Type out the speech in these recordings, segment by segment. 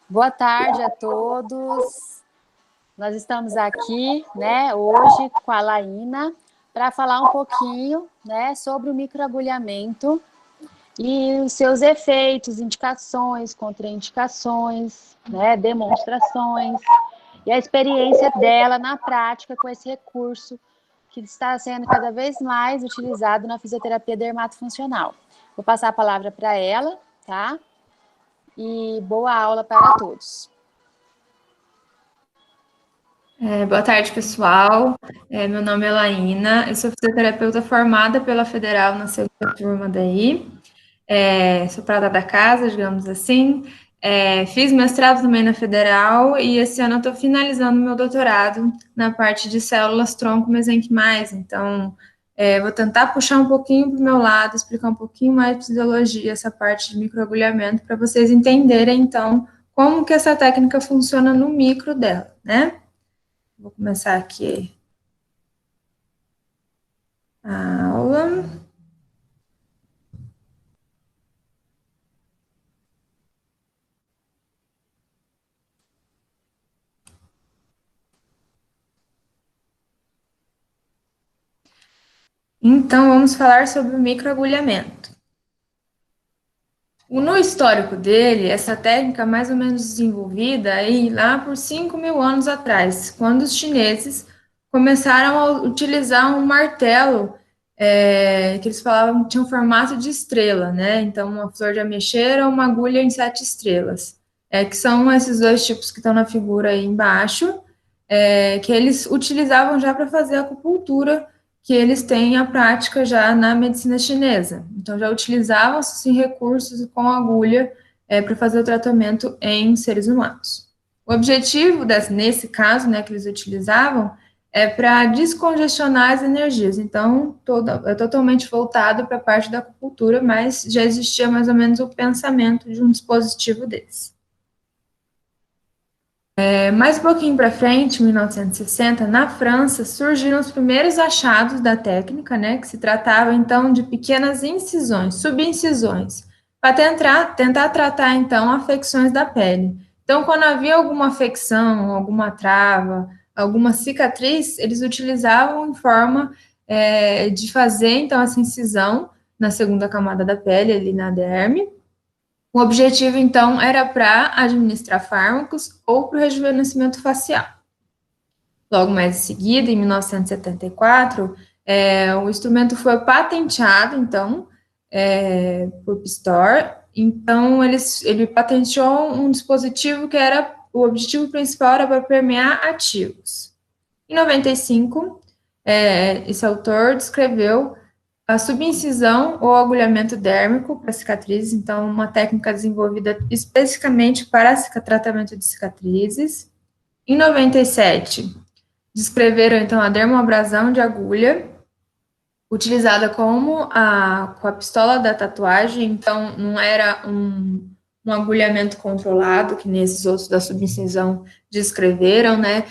Boa tarde a todos. Nós estamos aqui, né, hoje com a Laína para falar um pouquinho, né, sobre o microagulhamento e os seus efeitos, indicações, contraindicações, né, demonstrações e a experiência dela na prática com esse recurso que está sendo cada vez mais utilizado na fisioterapia dermatofuncional. Vou passar a palavra para ela, tá? E boa aula para todos. Boa tarde, pessoal. Meu nome é Laína, eu sou fisioterapeuta formada pela Federal na segunda turma daí. Sou prata da casa, digamos assim. Fiz mestrado também na Federal e esse ano eu estou finalizando meu doutorado na parte de células tronco mesenquimais. Então, vou tentar puxar um pouquinho para o meu lado, explicar um pouquinho mais de fisiologia, essa parte de microagulhamento, para vocês entenderem, então, como que essa técnica funciona no micro dela, né? Vou começar aqui a aula. Então, vamos falar sobre o microagulhamento. No histórico dele, essa técnica é mais ou menos desenvolvida aí lá por 5.000 anos atrás, quando os chineses começaram a utilizar um martelo que eles falavam que tinha um formato de estrela, né? Então, uma flor de ameixeira ou uma agulha em 7 estrelas, que são esses dois tipos que estão na figura aí embaixo, que eles utilizavam já para fazer a acupuntura, que eles têm a prática já na medicina chinesa. Então, já utilizavam-se recursos com agulha para fazer o tratamento em seres humanos. O objetivo, nesse caso, né, que eles utilizavam, é para descongestionar as energias. Então, é totalmente voltado para a parte da acupuntura, mas já existia mais ou menos o pensamento de um dispositivo desse. Mais um pouquinho para frente, em 1960, na França, surgiram os primeiros achados da técnica, né, que se tratava, então, de pequenas incisões, subincisões, para tentar tratar, então, afecções da pele. Então, quando havia alguma afecção, alguma trava, alguma cicatriz, eles utilizavam em forma de fazer, então, essa incisão na segunda camada da pele, ali na derme. O objetivo, então, era para administrar fármacos ou para o rejuvenescimento facial. Logo mais em seguida, em 1974, o instrumento foi patenteado, então, por Pistor. Então, ele patenteou um dispositivo que era, o objetivo principal era para permear ativos. Em 95, esse autor descreveu a subincisão ou agulhamento dérmico para cicatrizes, então, uma técnica desenvolvida especificamente para tratamento de cicatrizes. Em 97, descreveram, então, a dermoabrasão de agulha, utilizada com a pistola da tatuagem, então, não era um agulhamento controlado, que nesses outros da subincisão descreveram, né?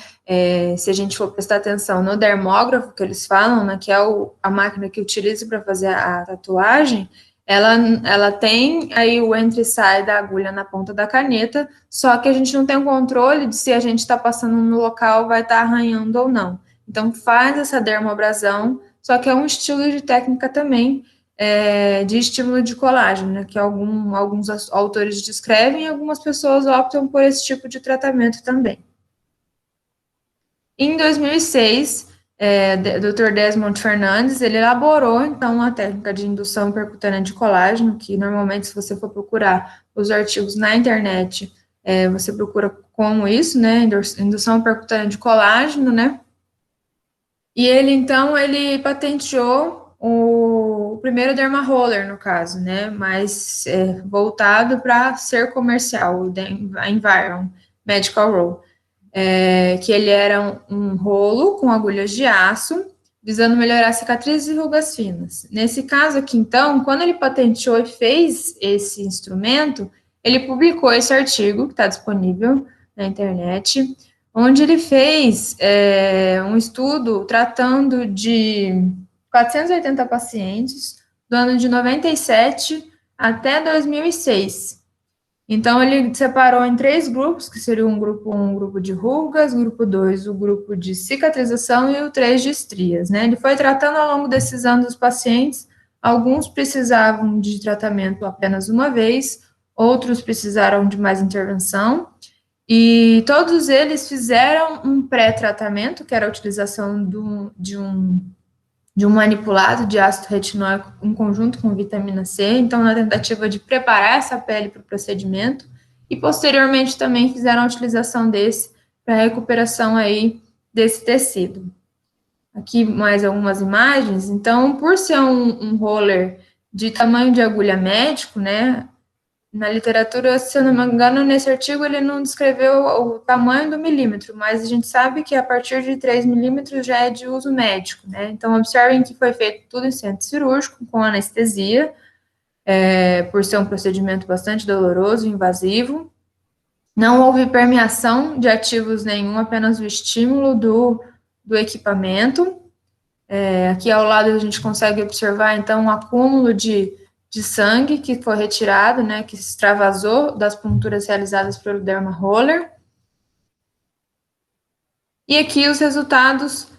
Se a gente for prestar atenção no dermógrafo, que eles falam, né, que é a máquina que utiliza para fazer a tatuagem, ela tem aí o entra e sai da agulha na ponta da caneta, só que a gente não tem o controle de se a gente está passando no local, vai estar arranhando ou não. Então, faz essa dermoabrasão, só que é um estilo de técnica também, de estímulo de colágeno, né, que alguns autores descrevem e algumas pessoas optam por esse tipo de tratamento também. Em 2006, Dr. Desmond Fernandes, ele elaborou, então, a técnica de indução percutânea de colágeno, que normalmente, se você for procurar os artigos na internet, você procura como isso, né, indução percutânea de colágeno, né, e ele, então, ele patenteou o primeiro derma roller, no caso, né, mas voltado para ser comercial, a Environ Medical Roll, que ele era um rolo com agulhas de aço, visando melhorar cicatrizes e rugas finas. Nesse caso aqui, então, quando ele patenteou e fez esse instrumento, ele publicou esse artigo, que está disponível na internet, onde ele fez um estudo tratando de 480 pacientes do ano de 97 até 2006. Então, ele separou em 3 grupos, que seria um grupo 1, um grupo de rugas, grupo 2, o grupo de cicatrização e o 3 de estrias, né? Ele foi tratando ao longo desses anos os pacientes, alguns precisavam de tratamento apenas uma vez, outros precisaram de mais intervenção, e todos eles fizeram um pré-tratamento, que era a utilização de um manipulado de ácido retinóico em conjunto com vitamina C, então na tentativa de preparar essa pele para o procedimento, e posteriormente também fizeram a utilização desse para a recuperação aí desse tecido. Aqui mais algumas imagens. Então, por ser um roller de tamanho de agulha médico, né, na literatura, se eu não me engano, nesse artigo ele não descreveu o tamanho do milímetro, mas a gente sabe que a partir de 3 milímetros já é de uso médico, né? Então, observem que foi feito tudo em centro cirúrgico, com anestesia, por ser um procedimento bastante doloroso e invasivo. Não houve permeação de ativos nenhum, apenas o estímulo do equipamento. Aqui ao lado a gente consegue observar, então, um acúmulo de sangue que foi retirado, né, que extravasou das punturas realizadas pelo derma roller. E aqui os resultados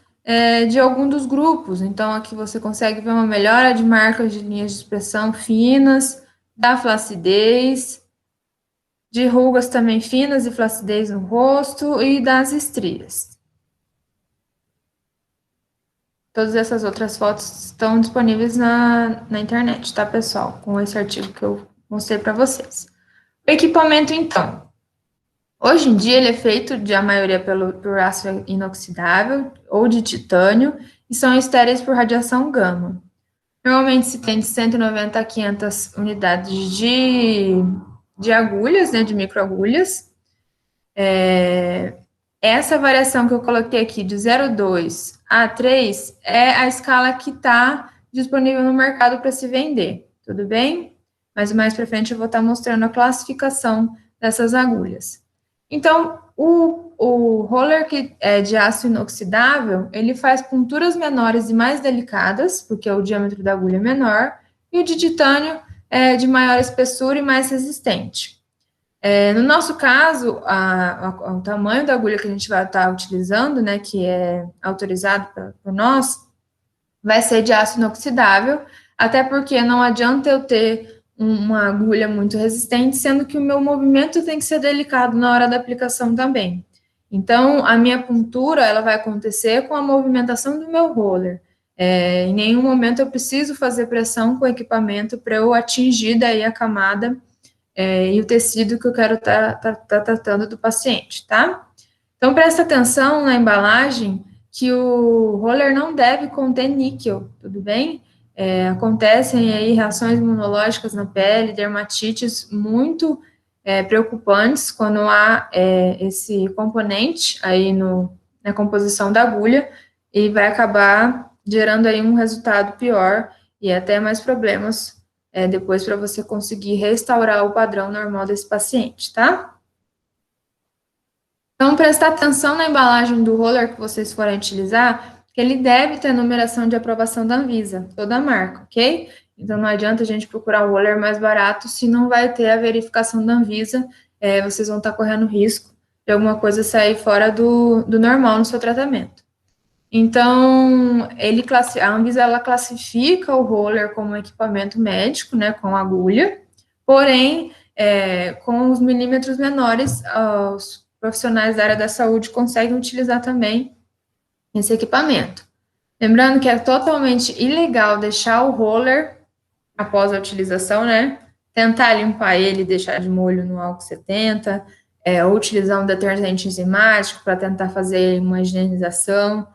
de algum dos grupos. Então, aqui você consegue ver uma melhora de marcas de linhas de expressão finas, da flacidez, de rugas também finas e flacidez no rosto e das estrias. Todas essas outras fotos estão disponíveis na internet, tá, pessoal? Com esse artigo que eu mostrei para vocês. O equipamento, então. Hoje em dia, ele é feito, a maioria, por aço inoxidável ou de titânio, e são estéreis por radiação gama. Normalmente, se tem de 190 a 500 unidades de agulhas, né, de microagulhas. Essa variação que eu coloquei aqui, de 0,2 a 3, é a escala que está disponível no mercado para se vender, tudo bem? Mas mais para frente eu vou estar mostrando a classificação dessas agulhas. Então, o roller que é de aço inoxidável, ele faz punturas menores e mais delicadas, porque o diâmetro da agulha é menor, e o de titânio é de maior espessura e mais resistente. No nosso caso, o tamanho da agulha que a gente vai estar utilizando, né, que é autorizado por nós, vai ser de aço inoxidável, até porque não adianta eu ter uma agulha muito resistente, sendo que o meu movimento tem que ser delicado na hora da aplicação também. Então, a minha puntura, ela vai acontecer com a movimentação do meu roller. Em nenhum momento eu preciso fazer pressão com o equipamento para eu atingir daí a camada e o tecido que eu quero estar tratando do paciente, tá? Então, presta atenção na embalagem que o roller não deve conter níquel, tudo bem? Acontecem aí reações imunológicas na pele, dermatites muito preocupantes quando há esse componente aí na composição da agulha e vai acabar gerando aí um resultado pior e até mais problemas depois para você conseguir restaurar o padrão normal desse paciente, tá? Então, prestar atenção na embalagem do roller que vocês forem utilizar, que ele deve ter numeração de aprovação da Anvisa, toda a marca, ok? Então, não adianta a gente procurar um roller mais barato se não vai ter a verificação da Anvisa, vocês vão estar correndo risco de alguma coisa sair fora do normal no seu tratamento. Então, a Anvisa, ela classifica o roller como equipamento médico, né, com agulha, porém, com os milímetros menores, os profissionais da área da saúde conseguem utilizar também esse equipamento. Lembrando que é totalmente ilegal deixar o roller após a utilização, né, tentar limpar ele e deixar de molho no álcool 70, ou utilizar um detergente enzimático para tentar fazer uma higienização,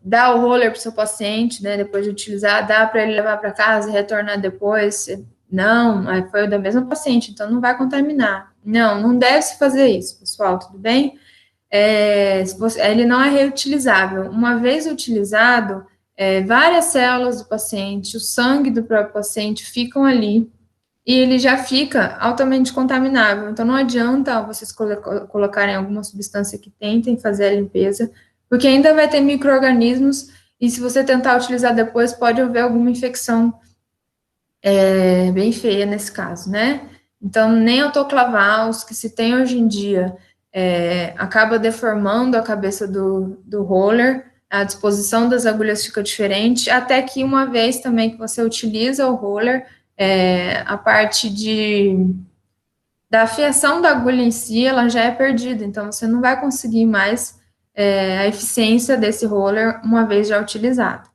dar o roller para o seu paciente, né, depois de utilizar, dá para ele levar para casa e retornar depois. Não, foi da mesma paciente, então não vai contaminar. Não deve se fazer isso, pessoal, tudo bem? Ele não é reutilizável. Uma vez utilizado, várias células do paciente, o sangue do próprio paciente ficam ali e ele já fica altamente contaminável. Então, não adianta vocês colocarem alguma substância que tentem fazer a limpeza, porque ainda vai ter micro-organismos, e se você tentar utilizar depois, pode haver alguma infecção é bem feia nesse caso, né? Então, nem autoclavar, os que se tem hoje em dia, acaba deformando a cabeça do roller, a disposição das agulhas fica diferente, até que uma vez também que você utiliza o roller, a parte da afiação da agulha em si, ela já é perdida, então você não vai conseguir mais a eficiência desse roller uma vez já utilizado.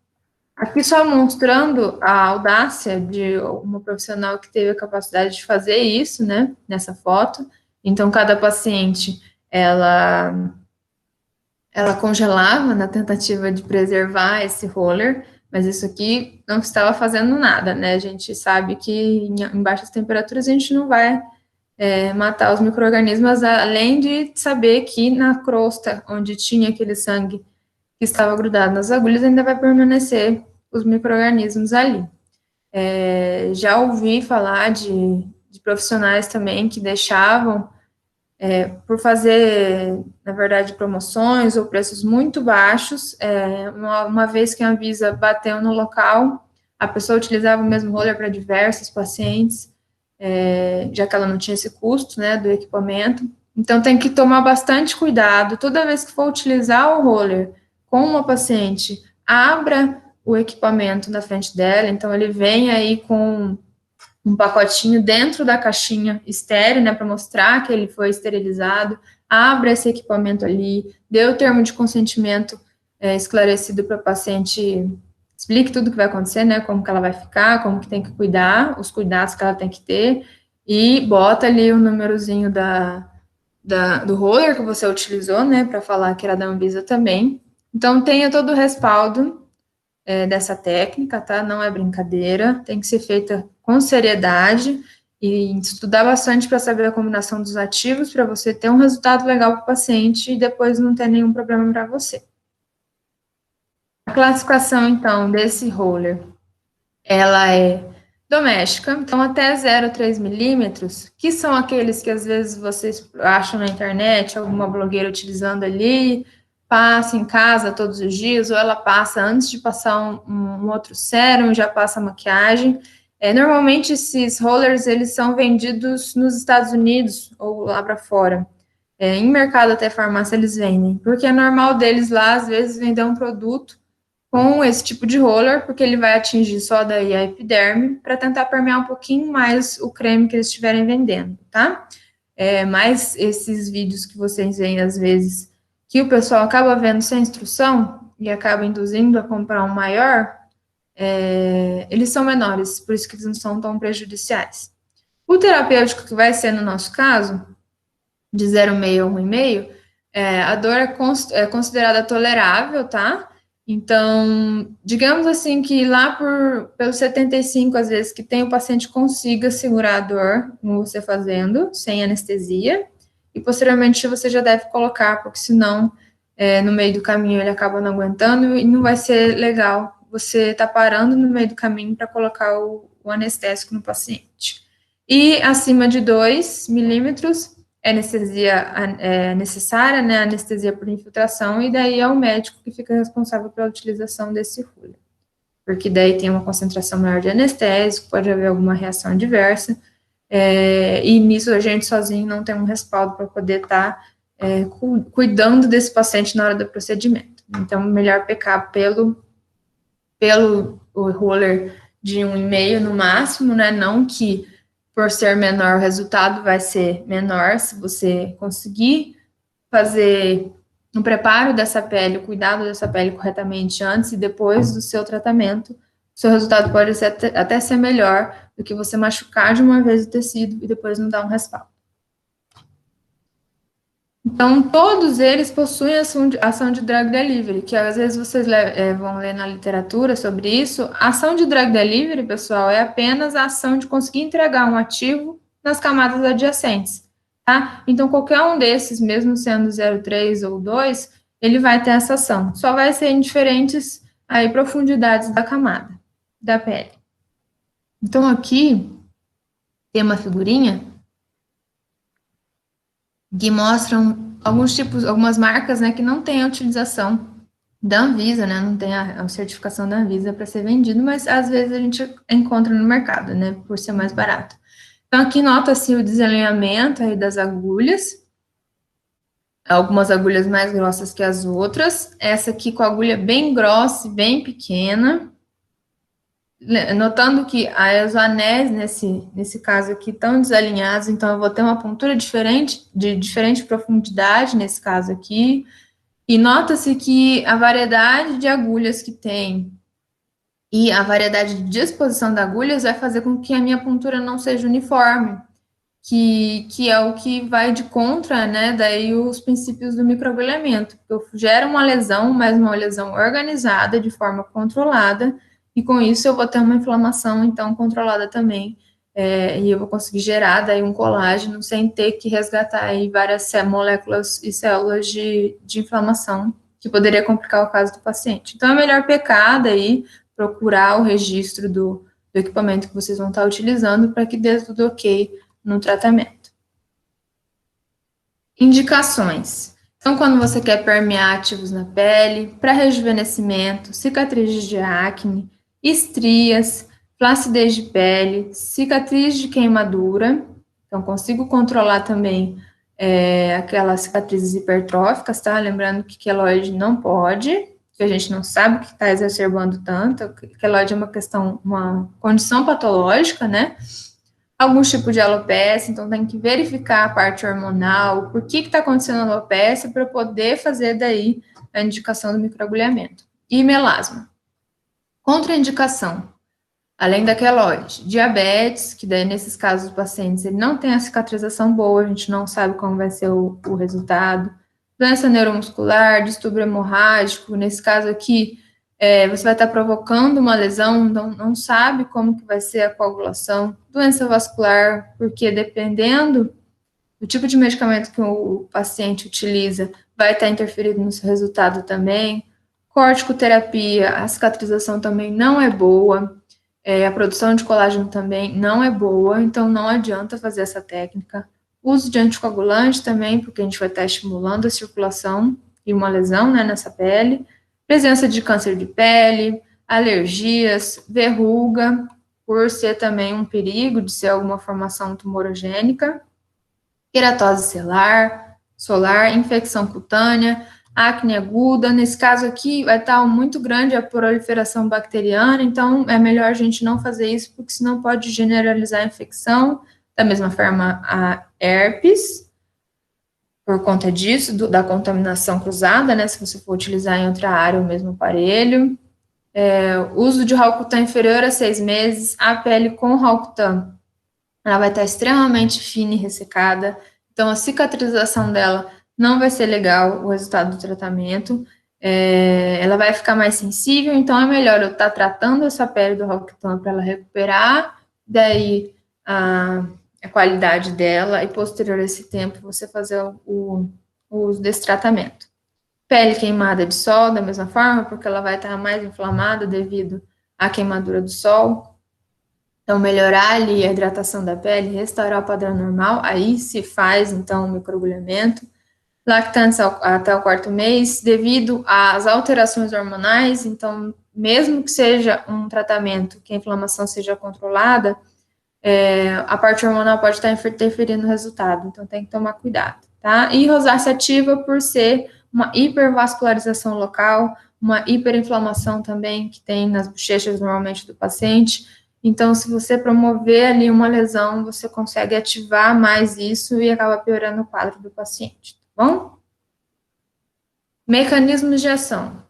Aqui só mostrando a audácia de uma profissional que teve a capacidade de fazer isso, né, nessa foto. Então, cada paciente, ela congelava na tentativa de preservar esse roller, mas isso aqui não estava fazendo nada, né? A gente sabe que em baixas temperaturas a gente não vai matar os micro-organismos, além de saber que na crosta, onde tinha aquele sangue que estava grudado nas agulhas, ainda vai permanecer os micro-organismos ali. Já ouvi falar de profissionais também que deixavam, por fazer, na verdade, promoções ou preços muito baixos, uma vez que a Anvisa bateu no local, a pessoa utilizava o mesmo roller para diversos pacientes, já que ela não tinha esse custo, né, do equipamento. Então, tem que tomar bastante cuidado. Toda vez que for utilizar o roller com uma paciente, abra o equipamento na frente dela. Então, ele vem aí com um pacotinho dentro da caixinha estéreo, né, para mostrar que ele foi esterilizado. Abra esse equipamento ali, dê o termo de consentimento esclarecido para a paciente, explique tudo o que vai acontecer, né, como que ela vai ficar, como que tem que cuidar, os cuidados que ela tem que ter, e bota ali o númerozinho do roller que você utilizou, né, para falar que era da Anvisa também. Então, tenha todo o respaldo dessa técnica, tá? Não é brincadeira, tem que ser feita com seriedade e estudar bastante para saber a combinação dos ativos, para você ter um resultado legal para o paciente e depois não ter nenhum problema para você. A classificação, então, desse roller, ela é doméstica, então até 0,3 milímetros, que são aqueles que às vezes vocês acham na internet, alguma blogueira utilizando ali, passa em casa todos os dias, ou ela passa antes de passar um outro sérum, já passa maquiagem. Normalmente esses rollers, eles são vendidos nos Estados Unidos ou lá para fora. Em mercado até farmácia eles vendem, porque é normal deles lá, às vezes, vender um produto com esse tipo de roller, porque ele vai atingir só daí a epiderme, para tentar permear um pouquinho mais o creme que eles estiverem vendendo, tá? Mas esses vídeos que vocês veem, às vezes, que o pessoal acaba vendo sem instrução e acaba induzindo a comprar um maior, eles são menores, por isso que eles não são tão prejudiciais. O terapêutico, que vai ser no nosso caso, de 0,6 a 1,5, a dor é considerada tolerável, tá? Então, digamos assim que lá pelos 75, às vezes, que tem o paciente consiga segurar a dor, como você fazendo, sem anestesia, e posteriormente você já deve colocar, porque senão, no meio do caminho, ele acaba não aguentando e não vai ser legal você tá parando no meio do caminho para colocar o anestésico no paciente. E acima de 2 milímetros, anestesia necessária, né, anestesia por infiltração, e daí é o médico que fica responsável pela utilização desse roller. Porque daí tem uma concentração maior de anestésico, pode haver alguma reação adversa, e nisso a gente sozinho não tem um respaldo para poder estar cuidando desse paciente na hora do procedimento. Então, melhor pecar pelo roller de 1,5 no máximo, né, não que por ser menor, o resultado vai ser menor se você conseguir fazer um preparo dessa pele, o cuidado dessa pele corretamente antes e depois do seu tratamento. O seu resultado pode ser até ser melhor do que você machucar de uma vez o tecido e depois não dar um respaldo. Então, todos eles possuem ação de drug delivery, que às vezes vocês vão ler na literatura sobre isso. A ação de drug delivery, pessoal, é apenas a ação de conseguir entregar um ativo nas camadas adjacentes, tá? Então, qualquer um desses, mesmo sendo 0,3 ou 2, ele vai ter essa ação. Só vai ser em diferentes profundidades da camada da pele. Então, aqui tem uma figurinha que mostram alguns tipos, algumas marcas, né, que não têm a utilização da Anvisa, né? Não tem a certificação da Anvisa para ser vendido, mas às vezes a gente encontra no mercado, né? Por ser mais barato. Então, aqui nota-se o desalinhamento aí das agulhas, algumas agulhas mais grossas que as outras, essa aqui com a agulha bem grossa e bem pequena, notando que os anéis nesse caso aqui estão desalinhados, então eu vou ter uma pontura diferente, de diferente profundidade nesse caso aqui, e nota-se que a variedade de agulhas que tem e a variedade de disposição das agulhas vai fazer com que a minha pontura não seja uniforme, que é o que vai de contra, né, daí os princípios do microagulhamento. Eu gero uma lesão, mas uma lesão organizada, de forma controlada, e com isso eu vou ter uma inflamação, então, controlada também, e eu vou conseguir gerar daí um colágeno sem ter que resgatar aí várias moléculas e células de inflamação, que poderia complicar o caso do paciente. Então, é melhor pecar daí, procurar o registro do equipamento que vocês vão estar utilizando para que dê tudo ok no tratamento. Indicações. Então, quando você quer permear ativos na pele, para rejuvenescimento, cicatrizes de acne, estrias, flacidez de pele, cicatriz de queimadura. Então, consigo controlar também aquelas cicatrizes hipertróficas, tá? Lembrando que queloide não pode, que a gente não sabe o que está exacerbando tanto. Queloide é uma condição patológica, né? Algum tipo de alopecia, então tem que verificar a parte hormonal, por que está acontecendo a alopecia, para poder fazer daí a indicação do microagulhamento. E melasma. Contraindicação, além da queloide, diabetes, que daí nesses casos os pacientes ele não tem a cicatrização boa, a gente não sabe como vai ser o resultado. Doença neuromuscular, distúrbio hemorrágico, nesse caso aqui, você vai estar provocando uma lesão, não sabe como que vai ser a coagulação. Doença vascular, porque dependendo do tipo de medicamento que o paciente utiliza, vai estar interferindo no seu resultado também. Corticoterapia, a cicatrização também não é boa, a produção de colágeno também não é boa, então não adianta fazer essa técnica. Uso de anticoagulante também, porque a gente vai estar estimulando a circulação e uma lesão, né, nessa pele. Presença de câncer de pele, alergias, verruga, por ser também um perigo de ser alguma formação tumorogênica, queratose solar, infecção cutânea, acne aguda. Nesse caso aqui, vai estar muito grande a proliferação bacteriana, então é melhor a gente não fazer isso, porque senão pode generalizar a infecção. Da mesma forma, a herpes, por conta disso, da contaminação cruzada, né, se você for utilizar em outra área o mesmo aparelho. Uso de Roacutan inferior a 6 meses, a pele com Roacutan, ela vai estar extremamente fina e ressecada, então a cicatrização dela não vai ser legal, o resultado do tratamento, ela vai ficar mais sensível, então é melhor eu estar tratando essa pele do Roacutan para ela recuperar, daí a qualidade dela, e posterior a esse tempo você fazer o uso desse tratamento. Pele queimada de sol, da mesma forma, porque ela vai estar mais inflamada devido à queimadura do sol. Então, melhorar ali a hidratação da pele, restaurar o padrão normal, aí se faz, então, o microagulhamento. Lactantes até o 4º mês, devido às alterações hormonais, então, mesmo que seja um tratamento que a inflamação seja controlada, a parte hormonal pode estar interferindo no resultado, então tem que tomar cuidado, tá? E rosácea ativa por ser uma hipervascularização local, uma hiperinflamação também que tem nas bochechas normalmente do paciente. Então, se você promover ali uma lesão, você consegue ativar mais isso e acaba piorando o quadro do paciente, tá bom? Mecanismos de ação.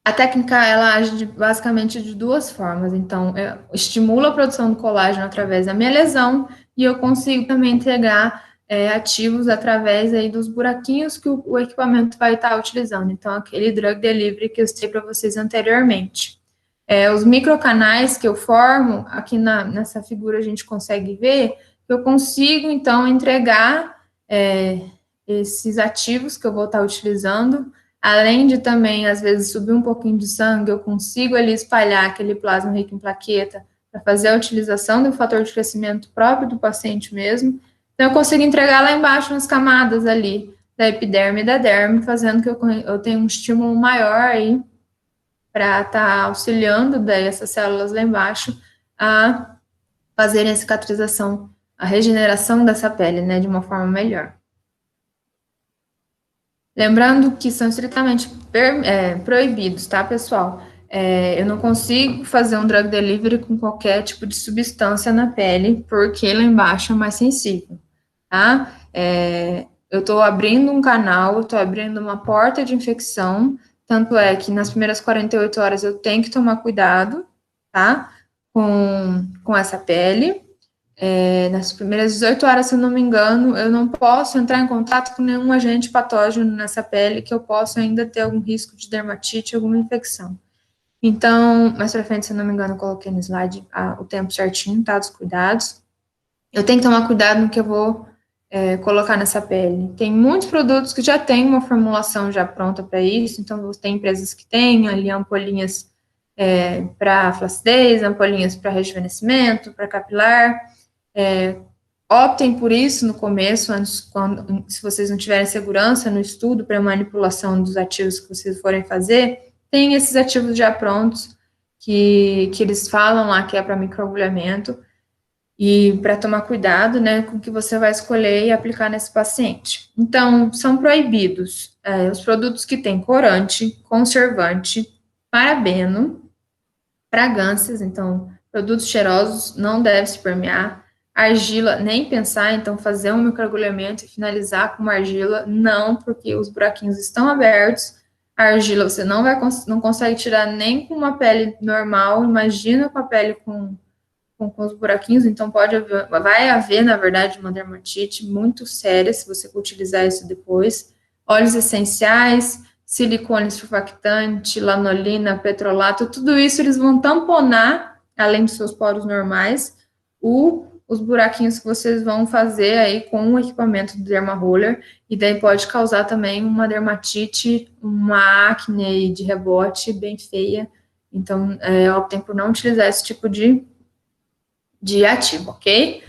A técnica, ela age basicamente de 2 formas. Então, estimula a produção do colágeno através da minha lesão e eu consigo também entregar ativos através aí dos buraquinhos que o equipamento vai estar utilizando. Então, aquele drug delivery que eu citei para vocês anteriormente. Os microcanais que eu formo, aqui nessa figura a gente consegue ver, que eu consigo, então, entregar esses ativos que eu vou estar utilizando. Além de também, às vezes, subir um pouquinho de sangue, eu consigo ali espalhar aquele plasma rico em plaqueta para fazer a utilização do fator de crescimento próprio do paciente mesmo. Então, eu consigo entregar lá embaixo nas camadas ali, da epiderme e da derme, fazendo que eu tenha um estímulo maior aí para estar auxiliando daí essas células lá embaixo a fazerem a cicatrização, a regeneração dessa pele, né, de uma forma melhor. Lembrando que são estritamente proibidos, tá, pessoal? Eu não consigo fazer um drug delivery com qualquer tipo de substância na pele, porque lá embaixo é mais sensível, tá? Eu estou abrindo um canal, eu estou abrindo uma porta de infecção, tanto é que nas primeiras 48 horas eu tenho que tomar cuidado, tá? Com essa pele. Nas primeiras 18 horas, se eu não me engano, eu não posso entrar em contato com nenhum agente patógeno nessa pele que eu possa ainda ter algum risco de dermatite, alguma infecção. Então, mais pra frente, se eu não me engano, eu coloquei no slide o tempo certinho, tá? Dos cuidados. Eu tenho que tomar cuidado no que eu vou colocar nessa pele. Tem muitos produtos que já têm uma formulação já pronta para isso, então tem empresas que têm ali ampolinhas para flacidez, ampolinhas para rejuvenescimento, para capilar. Optem por isso no começo, antes, se vocês não tiverem segurança no estudo para manipulação dos ativos que vocês forem fazer, tem esses ativos já prontos que eles falam lá que é para microagulhamento e para tomar cuidado, né, com o que você vai escolher e aplicar nesse paciente. Então, são proibidos os produtos que têm corante, conservante, parabeno, fragrâncias, então, produtos cheirosos não devem se permear, argila, nem pensar, então, fazer um microagulhamento e finalizar com uma argila, não, porque os buraquinhos estão abertos, a argila você não consegue tirar nem com uma pele normal, imagina com a pele com os buraquinhos, então vai haver, na verdade, uma dermatite muito séria se você utilizar isso depois. Óleos essenciais, silicone surfactante, lanolina, petrolato, tudo isso eles vão tamponar, além dos seus poros normais, os buraquinhos que vocês vão fazer aí com o equipamento do Dermaroller, e daí pode causar também uma dermatite, uma acne de rebote bem feia. Então, optem por não utilizar esse tipo de ativo, ok?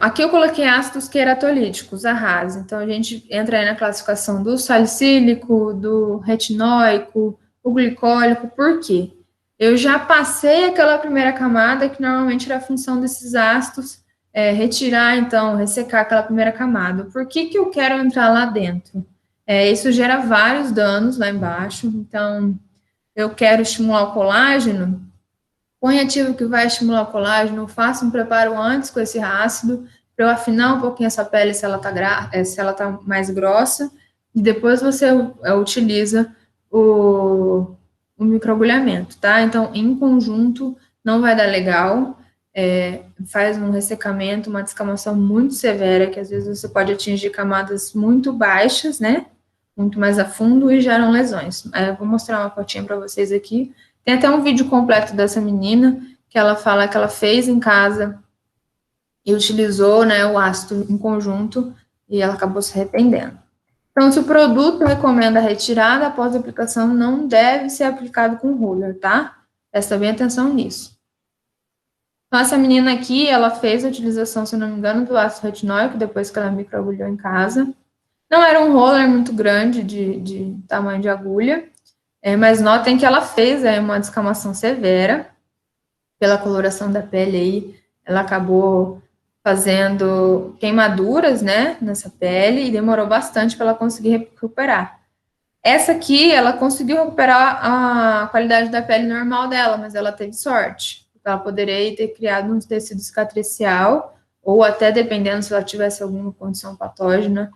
Aqui eu coloquei ácidos queratolíticos, AHAs. Então, a gente entra aí na classificação do salicílico, do retinóico, o glicólico. Por quê? Eu já passei aquela primeira camada, que normalmente era a função desses ácidos, retirar, então, ressecar aquela primeira camada. Por que eu quero entrar lá dentro? Isso gera vários danos lá embaixo. Então, eu quero estimular o colágeno. Põe ativo que vai estimular o colágeno, faça um preparo antes com esse ácido, para eu afinar um pouquinho essa pele se ela tá mais grossa, e depois você utiliza o microagulhamento, tá? Então, em conjunto, não vai dar legal, faz um ressecamento, uma descamação muito severa, que às vezes você pode atingir camadas muito baixas, né? Muito mais a fundo e geram lesões. Vou mostrar uma fotinha para vocês aqui. Tem até um vídeo completo dessa menina, que ela fala que ela fez em casa e utilizou, né, o ácido em conjunto, e ela acabou se arrependendo. Então, se o produto recomenda a retirada após a aplicação, não deve ser aplicado com roller, tá? Presta bem atenção nisso. Então, essa menina aqui, ela fez a utilização, se não me engano, do ácido retinóico, depois que ela microagulhou em casa. Não era um roller muito grande, de tamanho de agulha, mas notem que ela fez uma descamação severa pela coloração da pele aí, ela acabou fazendo queimaduras, né, nessa pele, e demorou bastante para ela conseguir recuperar. Essa aqui, ela conseguiu recuperar a qualidade da pele normal dela, mas ela teve sorte. Ela poderia ter criado um tecido cicatricial, ou até, dependendo se ela tivesse alguma condição patógena,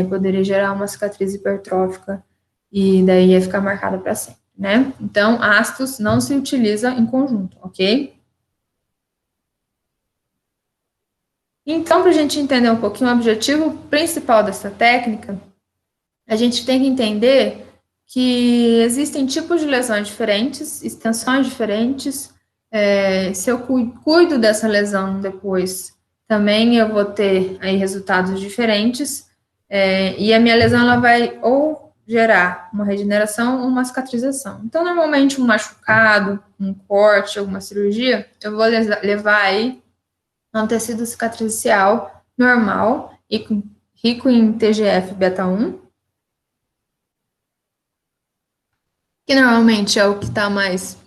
poderia gerar uma cicatriz hipertrófica, e daí ia ficar marcada para sempre, né? Então, ácidos não se utiliza em conjunto, ok? Então, para a gente entender um pouquinho o objetivo principal dessa técnica, a gente tem que entender que existem tipos de lesões diferentes, extensões diferentes. Se eu cuido dessa lesão depois, também eu vou ter aí resultados diferentes, e a minha lesão ela vai ou gerar uma regeneração ou uma cicatrização. Então, normalmente, um machucado, um corte, alguma cirurgia, eu vou levar aí a um tecido cicatricial normal e rico em TGF-beta1, que normalmente é o que está mais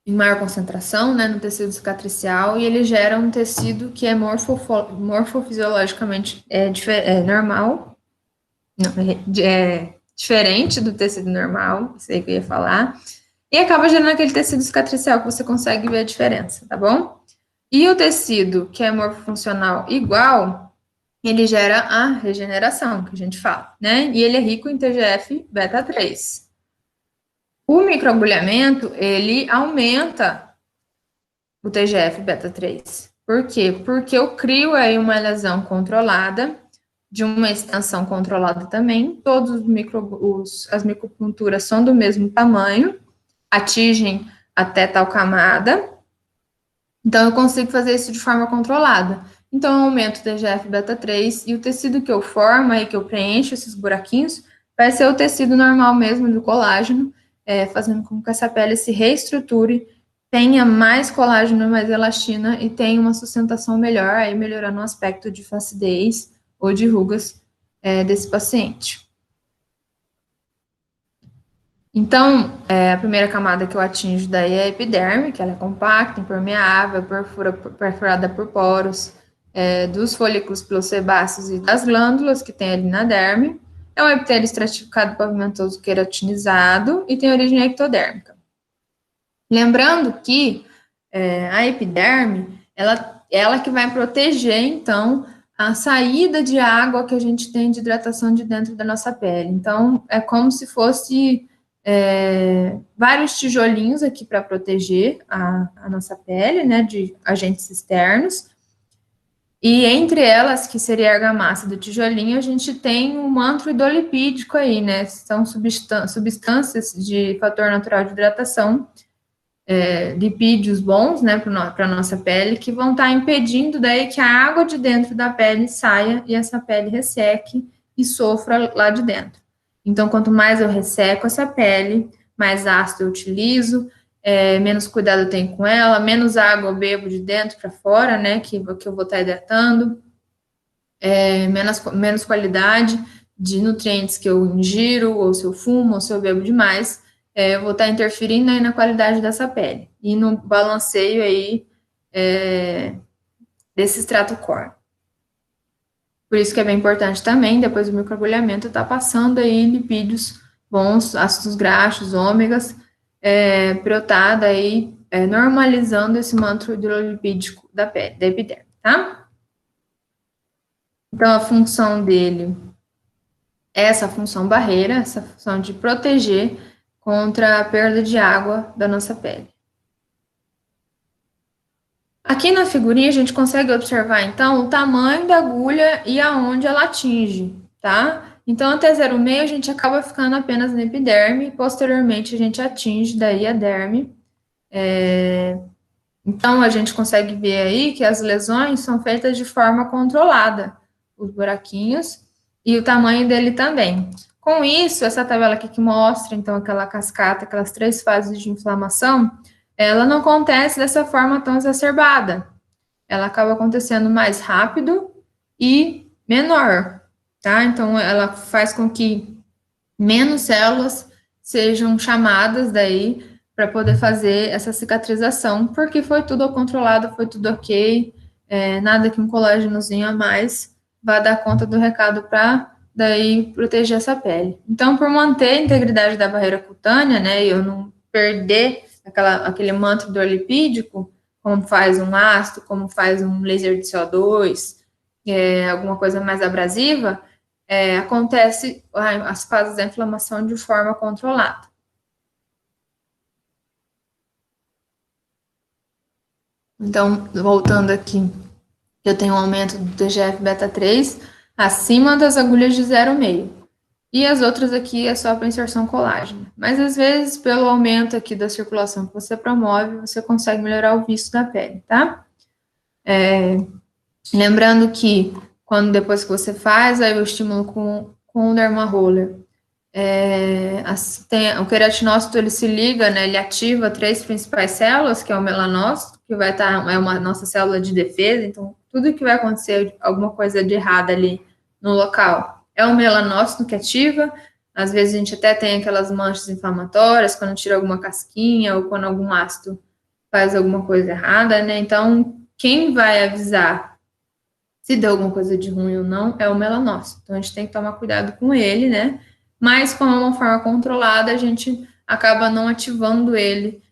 em maior concentração, né, no tecido cicatricial, e ele gera um tecido que é morfofisiologicamente normal, não, é diferente do tecido normal, sei que eu ia falar, e acaba gerando aquele tecido cicatricial que você consegue ver a diferença, tá bom? E o tecido que é morfofuncional igual, ele gera a regeneração, que a gente fala, né? E ele é rico em TGF-beta3. O microagulhamento, ele aumenta o TGF-beta3. Por quê? Porque eu crio aí uma lesão controlada, de uma extensão controlada também, todos as micropunturas são do mesmo tamanho, atingem até tal camada, então eu consigo fazer isso de forma controlada. Então eu aumento o TGF-beta3 e o tecido que eu formo aí, que eu preencho esses buraquinhos, vai ser o tecido normal mesmo do colágeno, fazendo com que essa pele se reestruture, tenha mais colágeno, mais elastina e tenha uma sustentação melhor, aí melhorando o aspecto de flacidez ou de rugas desse paciente. Então, a primeira camada que eu atinjo daí é a epiderme, que ela é compacta, impermeável, perfurada por poros dos folículos pilosebáceos e das glândulas que tem ali na derme. É um epitélio estratificado pavimentoso queratinizado e tem origem ectodérmica. Lembrando que a epiderme, ela que vai proteger, então, a saída de água que a gente tem de hidratação de dentro da nossa pele. Então, é como se fosse vários tijolinhos aqui para proteger a nossa pele, né, de agentes externos. E entre elas, que seria a argamassa do tijolinho, a gente tem um manto hidrolipídico aí, né? São substâncias de fator natural de hidratação, lipídios bons, né, para a nossa pele, que vão estar impedindo daí que a água de dentro da pele saia e essa pele resseque e sofra lá de dentro. Então, quanto mais eu resseco essa pele, mais ácido eu utilizo, menos cuidado eu tenho com ela, menos água eu bebo de dentro para fora, né, que eu vou estar hidratando, menos qualidade de nutrientes que eu ingiro, ou se eu fumo, ou se eu bebo demais, eu vou estar interferindo aí na qualidade dessa pele e no balanceio aí desse extrato core. Por isso que é bem importante também, depois do microagulhamento, estar passando aí lipídios bons, ácidos graxos, ômegas, para eu estar daí normalizando esse manto hidrolipídico da pele, da epiderme, tá? Então, a função dele é essa função barreira, essa função de proteger contra a perda de água da nossa pele. Aqui na figurinha a gente consegue observar, então, o tamanho da agulha e aonde ela atinge, tá? Então, até 0,6 a gente acaba ficando apenas na epiderme, e posteriormente a gente atinge daí a derme. Então, a gente consegue ver aí que as lesões são feitas de forma controlada, os buraquinhos, e o tamanho dele também. Com isso, essa tabela aqui que mostra, então, aquela cascata, aquelas 3 fases de inflamação, ela não acontece dessa forma tão exacerbada. Ela acaba acontecendo mais rápido e menor, tá? Então, ela faz com que menos células sejam chamadas daí para poder fazer essa cicatrização, porque foi tudo controlado, foi tudo ok, nada que um colágenozinho a mais vá dar conta do recado para daí proteger essa pele. Então, por manter a integridade da barreira cutânea, né, e eu não perder aquele manto hidrolipídico, como faz um ácido, como faz um laser de CO2, alguma coisa mais abrasiva, acontece as fases da inflamação de forma controlada. Então, voltando aqui, eu tenho um aumento do TGF-beta3 acima das agulhas de 0,5. E as outras aqui é só para inserção colágena. Mas, às vezes, pelo aumento aqui da circulação que você promove, você consegue melhorar o visto da pele, tá? Lembrando que, depois que você faz aí o estímulo com o dermaroller, o queratinócito, ele se liga, né, ele ativa 3 principais células, que é o melanócito, que vai estar, é uma nossa célula de defesa, então tudo que vai acontecer, alguma coisa de errado ali no local, é o melanócito que ativa. Às vezes a gente até tem aquelas manchas inflamatórias quando tira alguma casquinha ou quando algum ácido faz alguma coisa errada, né? Então, quem vai avisar se deu alguma coisa de ruim ou não é o melanócito. Então, a gente tem que tomar cuidado com ele, né? Mas, como é uma forma controlada, a gente acaba não ativando ele,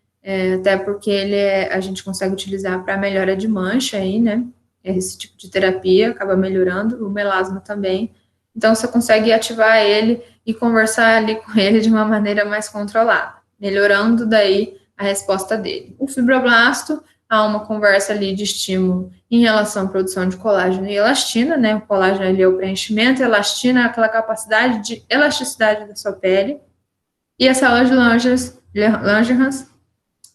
até porque a gente consegue utilizar para melhora de mancha aí, né? Esse tipo de terapia acaba melhorando, o melasma também. Então, você consegue ativar ele e conversar ali com ele de uma maneira mais controlada, melhorando daí a resposta dele. O fibroblasto, há uma conversa ali de estímulo em relação à produção de colágeno e elastina, né? O colágeno ali é o preenchimento, a elastina é aquela capacidade de elasticidade da sua pele. E as células de Langerhans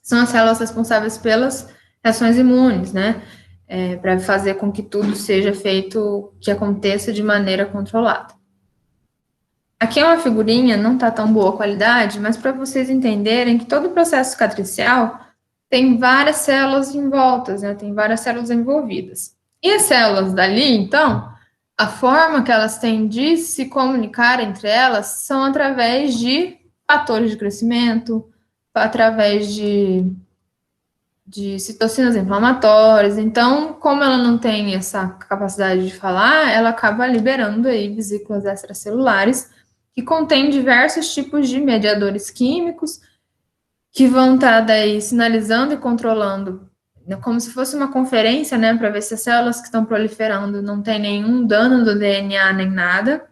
são as células responsáveis pelas reações imunes, né? Para fazer com que tudo seja feito, que aconteça de maneira controlada. Aqui é uma figurinha, não está tão boa qualidade, mas para vocês entenderem que todo o processo cicatricial tem várias células em voltas, né? Tem várias células envolvidas. E as células dali, então, a forma que elas têm de se comunicar entre elas são através de fatores de crescimento, através de citocinas inflamatórias. Então, como ela não tem essa capacidade de falar, ela acaba liberando aí vesículas extracelulares que contêm diversos tipos de mediadores químicos que vão estar daí sinalizando e controlando, né, como se fosse uma conferência, né, para ver se as células que estão proliferando não tem nenhum dano do DNA nem nada,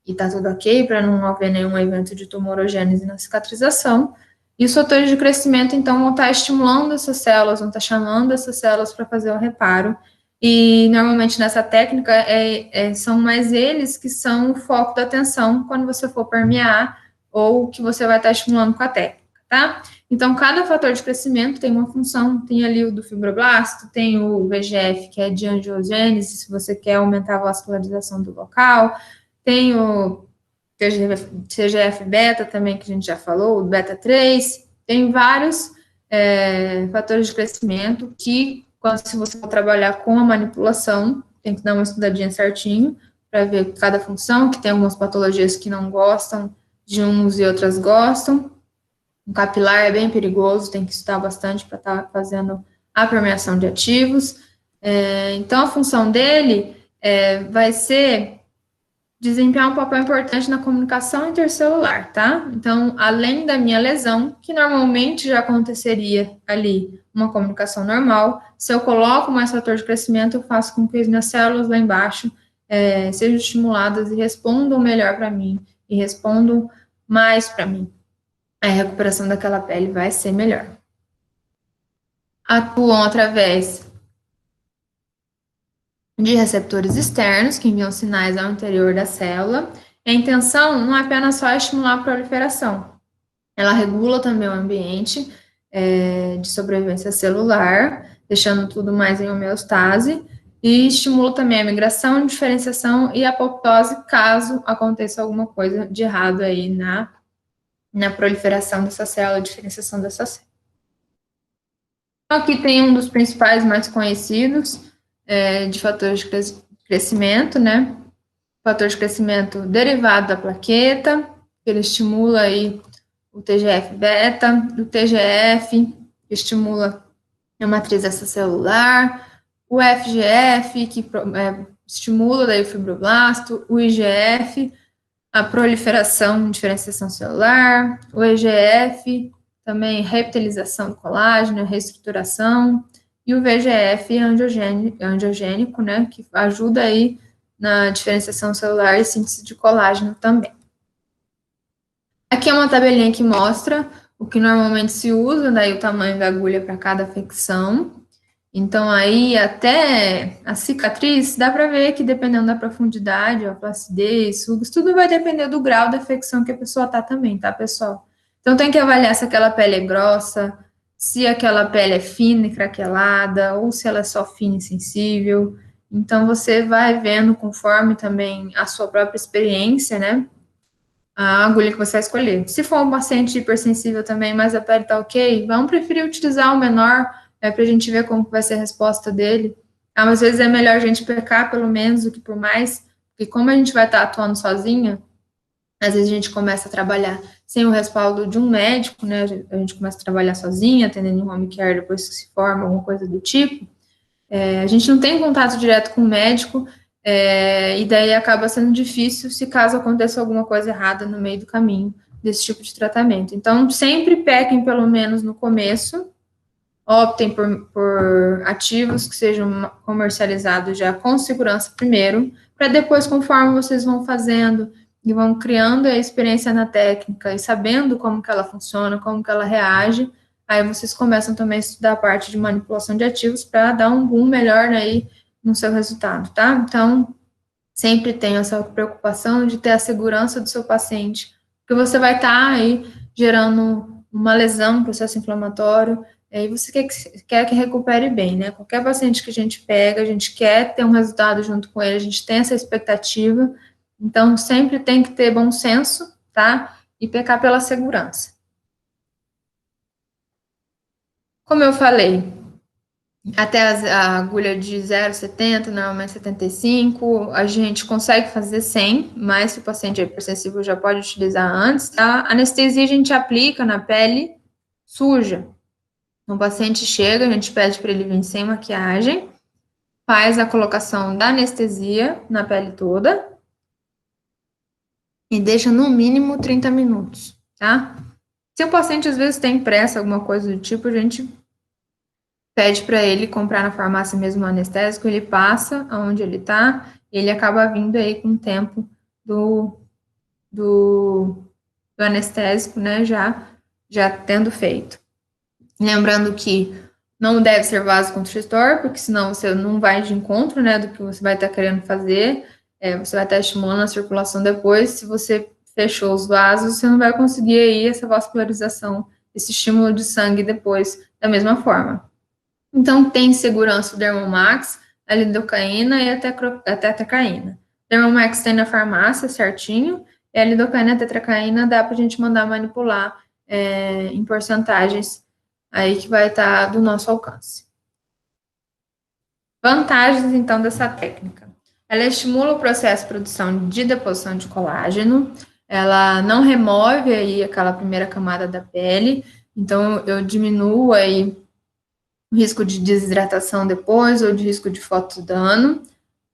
e tá tudo ok, para não haver nenhum evento de tumorogênese na cicatrização. E os fatores de crescimento, então, vão estar estimulando essas células, vão estar chamando essas células para fazer o reparo. E, normalmente, nessa técnica, são mais eles que são o foco da atenção quando você for permear ou que você vai estar estimulando com a técnica, tá? Então, cada fator de crescimento tem uma função. Tem ali o do fibroblasto, tem o VEGF, que é de angiogênese, se você quer aumentar a vascularização do local. Tem o TGF-beta também, que a gente já falou, o beta-3, tem vários fatores de crescimento que, se você for trabalhar com a manipulação, tem que dar uma estudadinha certinho para ver cada função, que tem algumas patologias que não gostam de uns e outras gostam. O capilar é bem perigoso, tem que estudar bastante para estar fazendo a permeação de ativos. Então, a função dele vai ser desempenhar um papel importante na comunicação intercelular, tá? Então, além da minha lesão, que normalmente já aconteceria ali uma comunicação normal, se eu coloco mais fator de crescimento, eu faço com que as minhas células lá embaixo sejam estimuladas e respondam melhor para mim, e respondam mais para mim. A recuperação daquela pele vai ser melhor. Atuam através de receptores externos que enviam sinais ao interior da célula. A intenção não é apenas só estimular a proliferação, ela regula também o ambiente de sobrevivência celular, deixando tudo mais em homeostase, e estimula também a migração, diferenciação e apoptose, caso aconteça alguma coisa de errado aí na proliferação dessa célula, diferenciação dessa célula. Aqui tem um dos principais mais conhecidos, de fatores de crescimento, né? Fator de crescimento derivado da plaqueta, ele estimula aí o TGF-beta, o TGF, que estimula a matriz extracelular, o FGF, que estimula daí o fibroblasto, o IGF, a proliferação, diferenciação celular, o EGF, também reptilização do colágeno, reestruturação, e o VEGF angiogênico, né, que ajuda aí na diferenciação celular e síntese de colágeno também. Aqui é uma tabelinha que mostra o que normalmente se usa, daí o tamanho da agulha para cada afecção. Então, aí, até a cicatriz, dá para ver que dependendo da profundidade, a flacidez, rugas, tudo vai depender do grau da afecção que a pessoa tá também, tá, pessoal? Então, tem que avaliar se aquela pele é grossa, se aquela pele é fina e craquelada, ou se ela é só fina e sensível. Então, você vai vendo conforme também a sua própria experiência, né? A agulha que você vai escolher. Se for um paciente hipersensível também, mas a pele tá ok, vamos preferir utilizar o menor, para a gente ver como vai ser a resposta dele. Às vezes é melhor a gente pecar pelo menos do que por mais, porque como a gente vai estar atuando sozinha, às vezes a gente começa a trabalhar sem o respaldo de um médico, né? A gente começa a trabalhar sozinha, atendendo em home care depois que se forma, alguma coisa do tipo. A gente não tem contato direto com o médico, e daí acaba sendo difícil se caso aconteça alguma coisa errada no meio do caminho desse tipo de tratamento. Então, sempre pequem pelo menos no começo, optem por ativos que sejam comercializados já com segurança primeiro, para depois, conforme vocês vão fazendo e vão criando a experiência na técnica e sabendo como que ela funciona, como que ela reage, aí vocês começam também a estudar a parte de manipulação de ativos para dar um boom melhor aí no seu resultado, tá? Então, sempre tenha essa preocupação de ter a segurança do seu paciente, porque você vai estar aí gerando uma lesão, um processo inflamatório, e aí você quer que recupere bem, né? Qualquer paciente que a gente pega, a gente quer ter um resultado junto com ele, a gente tem essa expectativa, então sempre tem que ter bom senso, tá? E pecar pela segurança. Como eu falei, até a agulha de 0,70, normalmente 75, a gente consegue fazer 100, mas se o paciente é hipersensível já pode utilizar antes. A anestesia a gente aplica na pele suja. O paciente chega, a gente pede para ele vir sem maquiagem, faz a colocação da anestesia na pele toda e deixa no mínimo 30 minutos, tá? Se o paciente às vezes tem pressa, alguma coisa do tipo, a gente pede para ele comprar na farmácia mesmo o anestésico, ele passa aonde ele está, ele acaba vindo aí com o tempo do anestésico, né, já tendo feito. Lembrando que não deve ser vasoconstritor, porque senão você não vai de encontro, né, do que você vai estar querendo fazer, você vai estar estimulando a circulação depois, se você fechou os vasos, você não vai conseguir aí essa vascularização, esse estímulo de sangue depois, da mesma forma. Então, tem segurança o Dermomax, a lidocaína e a tetracaína. Dermomax tem na farmácia certinho, e a lidocaína e a tetracaína dá para a gente mandar manipular em porcentagens aí que vai estar do nosso alcance. Vantagens, então, dessa técnica. Ela estimula o processo de produção de deposição de colágeno, ela não remove aí aquela primeira camada da pele, então eu diminuo aí o risco de desidratação depois ou de risco de fotodano.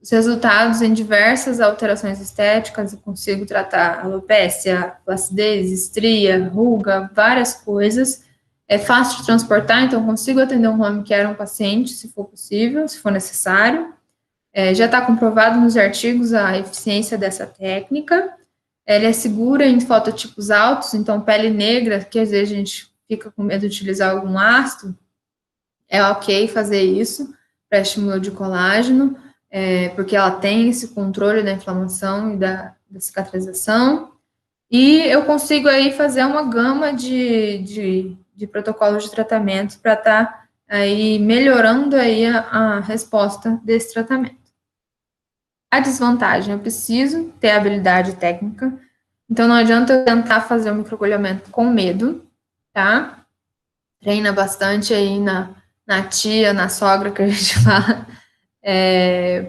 Os resultados em diversas alterações estéticas, eu consigo tratar alopécia, flacidez, estria, ruga, várias coisas. É fácil de transportar, então consigo atender um home care um paciente, se for possível, se for necessário. Já está comprovado nos artigos a eficiência dessa técnica. Ela é segura em fototipos altos, então pele negra, que às vezes a gente fica com medo de utilizar algum ácido, é ok fazer isso para estímulo de colágeno, porque ela tem esse controle da inflamação e da cicatrização. E eu consigo aí fazer uma gama de protocolos de tratamento para estar aí melhorando aí a resposta desse tratamento. A desvantagem, eu preciso ter habilidade técnica, então não adianta eu tentar fazer o microagulhamento com medo, tá? Treina bastante aí na tia, na sogra, que a gente fala,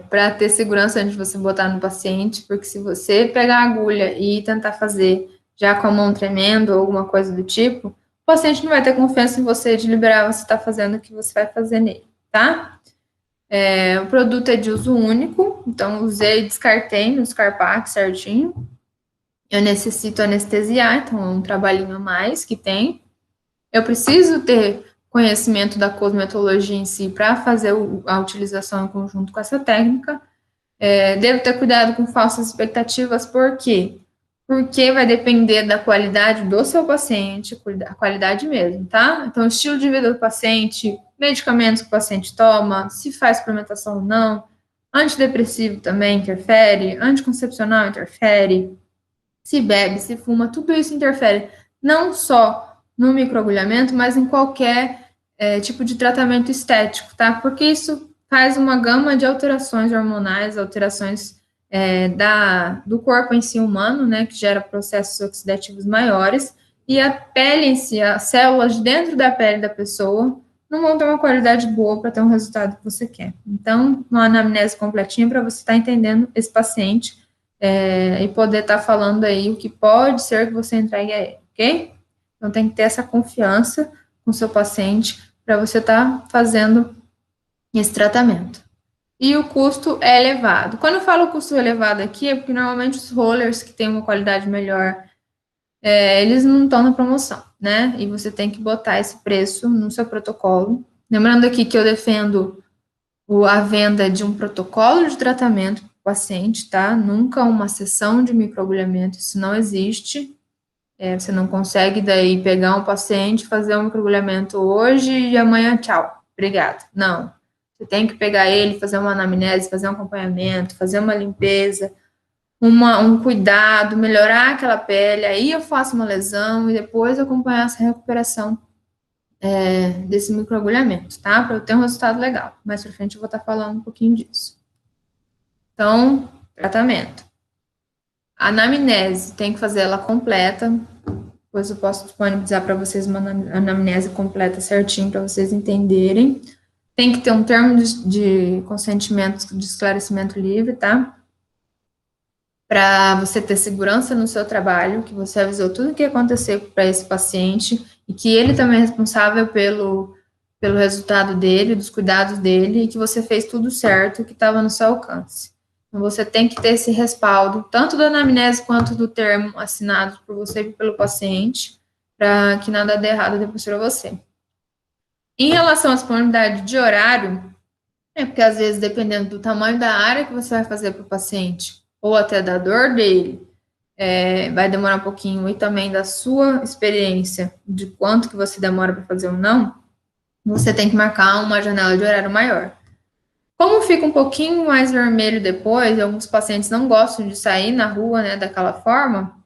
para ter segurança antes de você botar no paciente, porque se você pegar a agulha e tentar fazer já com a mão tremendo ou alguma coisa do tipo, o paciente não vai ter confiança em você de liberar você estar fazendo o que você vai fazer nele, tá? O produto é de uso único, então usei e descartei no Scarpac certinho. Eu necessito anestesiar, então é um trabalhinho a mais que tem. Eu preciso ter conhecimento da cosmetologia em si para fazer a utilização em conjunto com essa técnica. Devo ter cuidado com falsas expectativas, por quê? Porque vai depender da qualidade do seu paciente, a qualidade mesmo, tá? Então, estilo de vida do paciente, medicamentos que o paciente toma, se faz suplementação ou não, antidepressivo também interfere, anticoncepcional interfere, se bebe, se fuma, tudo isso interfere, não só no microagulhamento, mas em qualquer tipo de tratamento estético, tá? Porque isso faz uma gama de alterações hormonais, alterações do corpo em si humano, né, que gera processos oxidativos maiores, e a pele em si, as células dentro da pele da pessoa, não vão ter uma qualidade boa para ter um resultado que você quer. Então, uma anamnese completinha para você estar entendendo esse paciente e poder estar falando aí o que pode ser que você entregue a ele, ok? Então, tem que ter essa confiança com o seu paciente para você estar fazendo esse tratamento. E o custo é elevado. Quando eu falo custo elevado aqui, é porque normalmente os rollers que têm uma qualidade melhor, eles não estão na promoção, né? E você tem que botar esse preço no seu protocolo. Lembrando aqui que eu defendo a venda de um protocolo de tratamento para o paciente, tá? Nunca uma sessão de microagulhamento, isso não existe. Você não consegue daí pegar um paciente, fazer um microagulhamento hoje e amanhã, tchau, obrigado. Não. Você tem que pegar ele, fazer uma anamnese, fazer um acompanhamento, fazer uma limpeza, um cuidado, melhorar aquela pele, aí eu faço uma lesão e depois acompanhar essa recuperação desse microagulhamento, tá? Para eu ter um resultado legal. Mais pra frente eu vou estar falando um pouquinho disso. Então, tratamento. A anamnese, tem que fazer ela completa, depois eu posso disponibilizar para vocês uma anamnese completa certinho para vocês entenderem. Tem que ter um termo de consentimento de esclarecimento livre, tá? Para você ter segurança no seu trabalho, que você avisou tudo o que ia acontecer para esse paciente e que ele também é responsável pelo resultado dele, dos cuidados dele, e que você fez tudo certo, que estava no seu alcance. Então, você tem que ter esse respaldo, tanto da anamnese quanto do termo assinado por você e pelo paciente, para que nada dê errado depois para você. Em relação à disponibilidade de horário, porque às vezes, dependendo do tamanho da área que você vai fazer para o paciente, ou até da dor dele, vai demorar um pouquinho, e também da sua experiência, de quanto que você demora para fazer ou não, você tem que marcar uma janela de horário maior. Como fica um pouquinho mais vermelho depois, alguns pacientes não gostam de sair na rua, né, daquela forma,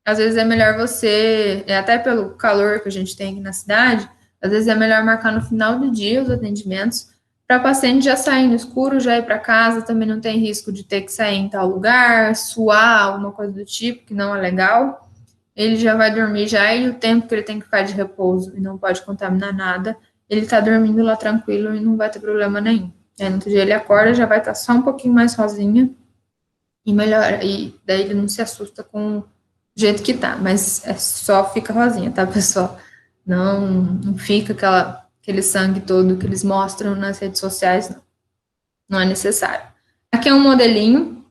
às vezes é melhor você, até pelo calor que a gente tem aqui na cidade, às vezes é melhor marcar no final do dia os atendimentos, para o paciente já sair no escuro, já ir para casa, também não tem risco de ter que sair em tal lugar, suar, alguma coisa do tipo, que não é legal. Ele já vai dormir já, e o tempo que ele tem que ficar de repouso e não pode contaminar nada, ele está dormindo lá tranquilo e não vai ter problema nenhum. No outro dia ele acorda, já vai estar só um pouquinho mais rosinha e melhora, e daí ele não se assusta com o jeito que tá, mas só fica rosinha, tá, pessoal? Não fica aquele sangue todo que eles mostram nas redes sociais, não é necessário. Aqui é um modelinho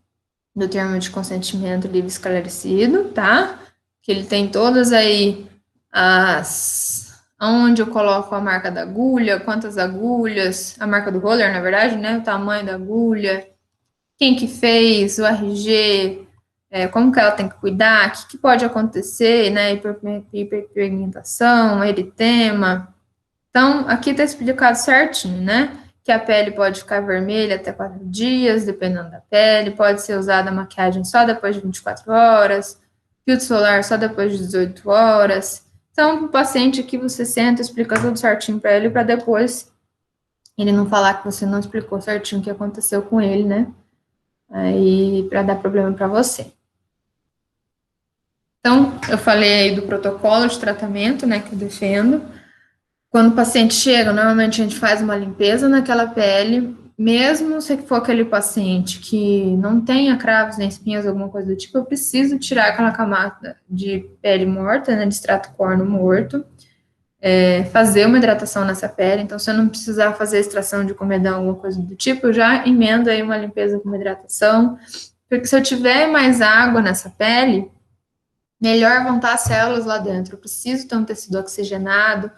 do termo de consentimento livre esclarecido, tá? Que ele tem todas aí onde eu coloco a marca da agulha, quantas agulhas, a marca do roller, na verdade, né? O tamanho da agulha, quem que fez, o RG, como que ela tem que cuidar, o que pode acontecer, né? Hiperpigmentação, eritema. Então, aqui está explicado certinho, né? Que a pele pode ficar vermelha até 4 dias, dependendo da pele, pode ser usada a maquiagem só depois de 24 horas, filtro solar só depois de 18 horas. Então, o paciente aqui você senta, explica tudo certinho para ele, para depois ele não falar que você não explicou certinho o que aconteceu com ele, né? Aí, para dar problema para você. Então, eu falei aí do protocolo de tratamento, né, que eu defendo. Quando o paciente chega, normalmente a gente faz uma limpeza naquela pele, mesmo se for aquele paciente que não tenha cravos nem espinhas, alguma coisa do tipo, eu preciso tirar aquela camada de pele morta, né, de extrato corno morto, fazer uma hidratação nessa pele. Então, se eu não precisar fazer extração de comedão, alguma coisa do tipo, eu já emendo aí uma limpeza com uma hidratação, porque se eu tiver mais água nessa pele, melhor vão estar as células lá dentro. Eu preciso ter um tecido oxigenado,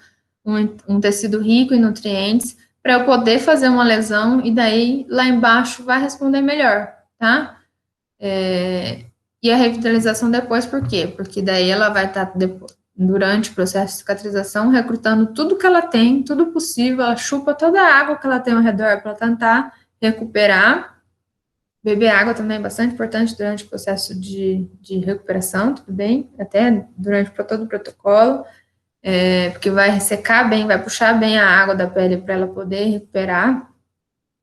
um tecido rico em nutrientes, para eu poder fazer uma lesão, e daí lá embaixo vai responder melhor, tá? E a revitalização depois, por quê? Porque daí ela vai estar, durante o processo de cicatrização, recrutando tudo que ela tem, tudo possível, ela chupa toda a água que ela tem ao redor para tentar recuperar. Beber água também é bastante importante durante o processo de recuperação, tudo bem? Até durante todo o protocolo. Porque vai ressecar bem, vai puxar bem a água da pele para ela poder recuperar.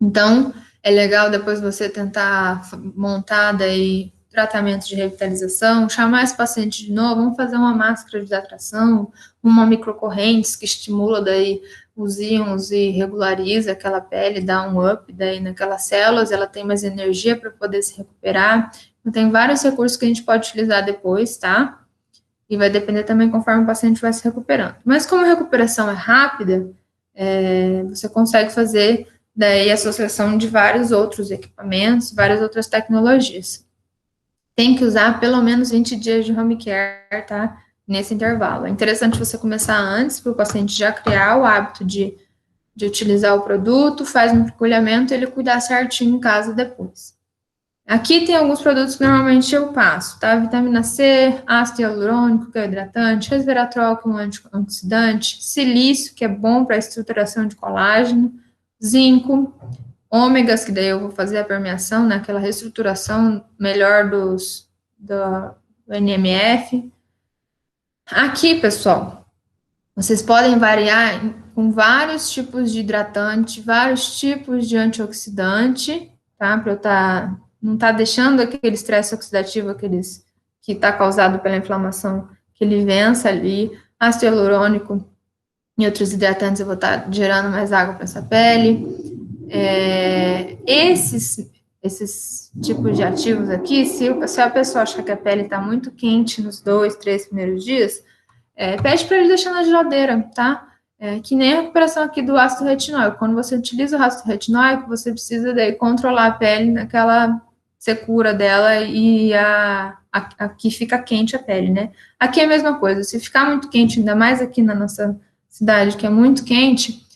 Então, é legal depois você tentar montar daí tratamento de revitalização, chamar esse paciente de novo, vamos fazer uma máscara de hidratação, uma microcorrentes que estimula daí os íons e regulariza aquela pele, dá um up daí naquelas células, ela tem mais energia para poder se recuperar. Então, tem vários recursos que a gente pode utilizar depois, tá? E vai depender também conforme o paciente vai se recuperando. Mas como a recuperação é rápida, você consegue fazer daí a associação de vários outros equipamentos, várias outras tecnologias. Tem que usar pelo menos 20 dias de home care, tá? Nesse intervalo. É interessante você começar antes, para o paciente já criar o hábito de utilizar o produto, faz um mergulhamento e ele cuidar certinho em casa depois. Aqui tem alguns produtos que normalmente eu passo, tá? Vitamina C, ácido hialurônico, que é hidratante, resveratrol, que é um antioxidante, silício, que é bom para a estruturação de colágeno, zinco, ômegas, que daí eu vou fazer a permeação, né? Aquela reestruturação melhor do NMF. Aqui, pessoal, vocês podem variar com vários tipos de hidratante, vários tipos de antioxidante, tá? Para eu não tá deixando aquele estresse oxidativo, que está causado pela inflamação, que ele vença ali. Ácido hialurônico e outros hidratantes, eu vou estar gerando mais água para essa pele. Esses tipos de ativos aqui, se a pessoa achar que a pele está muito quente nos 2, 3 primeiros dias, pede para ele deixar na geladeira, tá? Que nem a recuperação aqui do ácido retinóico. Quando você utiliza o ácido retinóico, você precisa daí controlar a pele naquela secura dela e aqui fica quente a pele, né? Aqui é a mesma coisa. Se ficar muito quente, ainda mais aqui na nossa cidade, que é muito quente,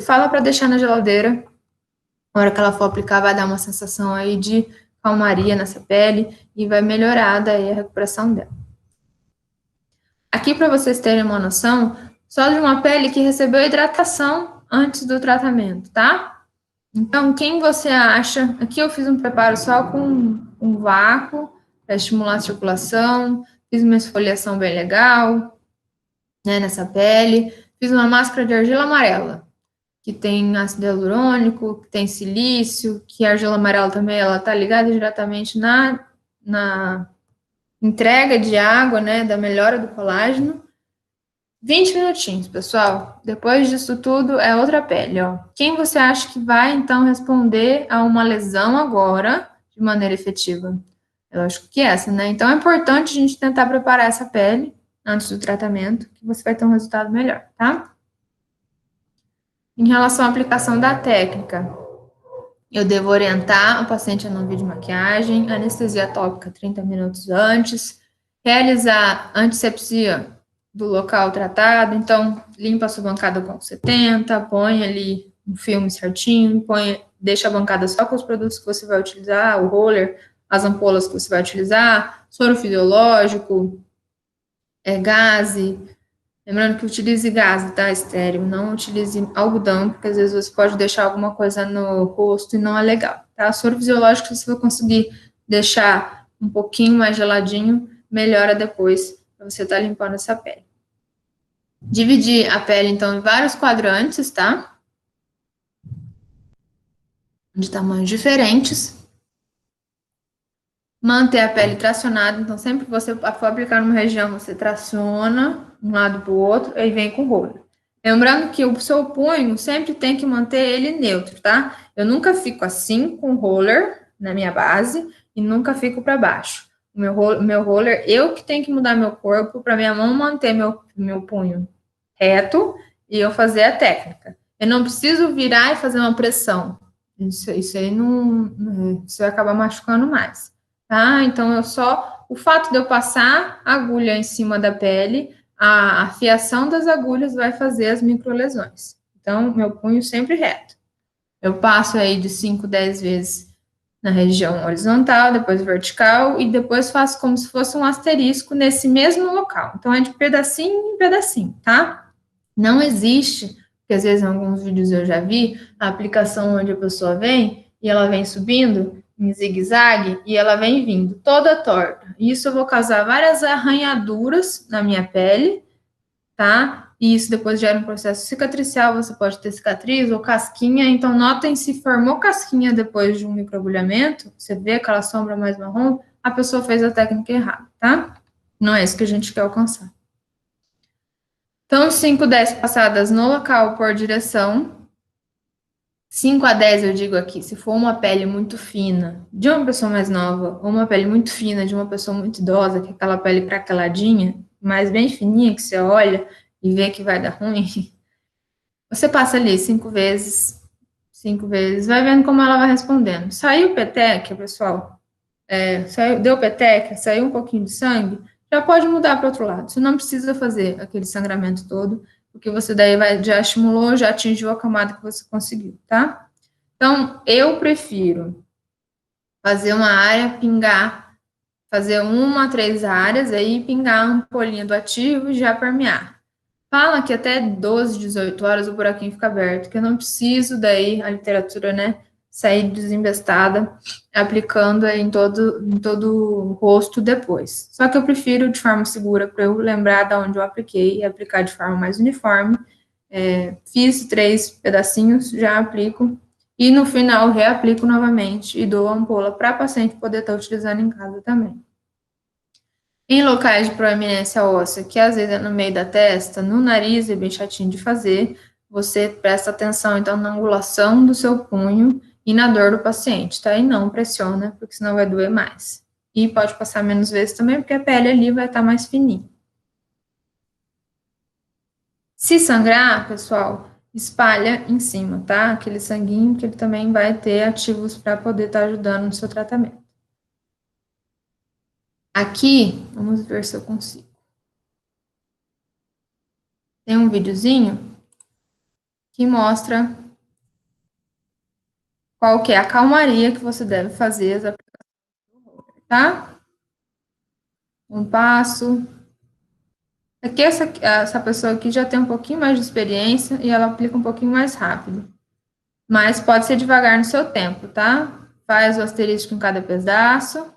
fala para deixar na geladeira. Na hora que ela for aplicar, vai dar uma sensação aí de calmaria nessa pele e vai melhorar daí a recuperação dela. Aqui, para vocês terem uma noção, só de uma pele que recebeu hidratação antes do tratamento, tá? Então, quem você acha... Aqui eu fiz um preparo só com um vácuo para estimular a circulação, fiz uma esfoliação bem legal, né, nessa pele, fiz uma máscara de argila amarela, que tem ácido hialurônico, que tem silício, que a argila amarela também, ela tá ligada diretamente na entrega de água, né, da melhora do colágeno. 20 minutinhos, pessoal. Depois disso tudo, é outra pele, ó. Quem você acha que vai, então, responder a uma lesão agora, de maneira efetiva? Eu acho que essa, né? Então, é importante a gente tentar preparar essa pele antes do tratamento, que você vai ter um resultado melhor, tá? Em relação à aplicação da técnica, eu devo orientar o paciente a não vir de maquiagem, anestesia tópica 30 minutos antes, realizar antisepsia do local tratado, então limpa a sua bancada com 70, põe ali um filme certinho, deixa a bancada só com os produtos que você vai utilizar, o roller, as ampolas que você vai utilizar, soro fisiológico, gaze. Lembrando que utilize gaze, tá? Estéreo, não utilize algodão, porque às vezes você pode deixar alguma coisa no rosto e não é legal, tá? Soro fisiológico, se você conseguir deixar um pouquinho mais geladinho, melhora depois para você estar limpando essa pele. Dividir a pele, então, em vários quadrantes, tá? De tamanhos diferentes. Manter a pele tracionada, então sempre que você for aplicar numa região, você traciona um lado para o outro e vem com o roller. Lembrando que o seu punho sempre tem que manter ele neutro, tá? Eu nunca fico assim com o roller na minha base e nunca fico para baixo. O meu roller, eu que tenho que mudar meu corpo para minha mão manter meu punho reto e eu fazer a técnica. Eu não preciso virar e fazer uma pressão. Isso aí isso vai acabar machucando mais. Tá? Então, o fato de eu passar a agulha em cima da pele, a afiação das agulhas vai fazer as microlesões. Então, meu punho sempre reto. Eu passo aí de 5, 10 vezes na região horizontal, depois vertical, e depois faço como se fosse um asterisco nesse mesmo local. Então, é de pedacinho em pedacinho, tá? Não existe, porque às vezes em alguns vídeos eu já vi, a aplicação onde a pessoa vem e ela vem subindo em zigue-zague e ela vem vindo toda torta. Isso eu vou causar várias arranhaduras na minha pele, tá? E isso depois gera um processo cicatricial, você pode ter cicatriz ou casquinha. Então, notem se formou casquinha depois de um microagulhamento, você vê aquela sombra mais marrom, a pessoa fez a técnica errada, tá? Não é isso que a gente quer alcançar. Então, 5, 10 passadas no local por direção. 5 a 10 eu digo aqui, se for uma pele muito fina de uma pessoa mais nova, ou uma pele muito fina de uma pessoa muito idosa, que é aquela pele craqueladinha, mas bem fininha, que você olha e vê que vai dar ruim, você passa ali 5 vezes, vai vendo como ela vai respondendo. Saiu peteca, pessoal, deu peteca, saiu um pouquinho de sangue, já pode mudar para o outro lado. Você não precisa fazer aquele sangramento todo, porque você daí já estimulou, já atingiu a camada que você conseguiu, tá? Então, eu prefiro fazer uma área, pingar, fazer 1 a 3 áreas, aí pingar a ampolinha do ativo e já permear. Fala que até 12, 18 horas o buraquinho fica aberto, que eu não preciso daí, a literatura, né, sair desembestada, aplicando aí em todo o rosto depois. Só que eu prefiro de forma segura, para eu lembrar de onde eu apliquei e aplicar de forma mais uniforme. Fiz 3 pedacinhos, já aplico, e no final reaplico novamente e dou a ampola para a paciente poder estar utilizando em casa também. Em locais de proeminência óssea, que às vezes é no meio da testa, no nariz é bem chatinho de fazer, você presta atenção, então, na angulação do seu punho e na dor do paciente, tá? E não pressiona, porque senão vai doer mais. E pode passar menos vezes também, porque a pele ali vai estar mais fininha. Se sangrar, pessoal, espalha em cima, tá? Aquele sanguinho que ele também vai ter ativos para poder estar ajudando no seu tratamento. Aqui, vamos ver se eu consigo. Tem um videozinho que mostra qual que é a calmaria que você deve fazer as aplicações do roller, tá? Um passo. Aqui, essa pessoa aqui já tem um pouquinho mais de experiência e ela aplica um pouquinho mais rápido. Mas pode ser devagar no seu tempo, tá? Faz o asterístico em cada pedaço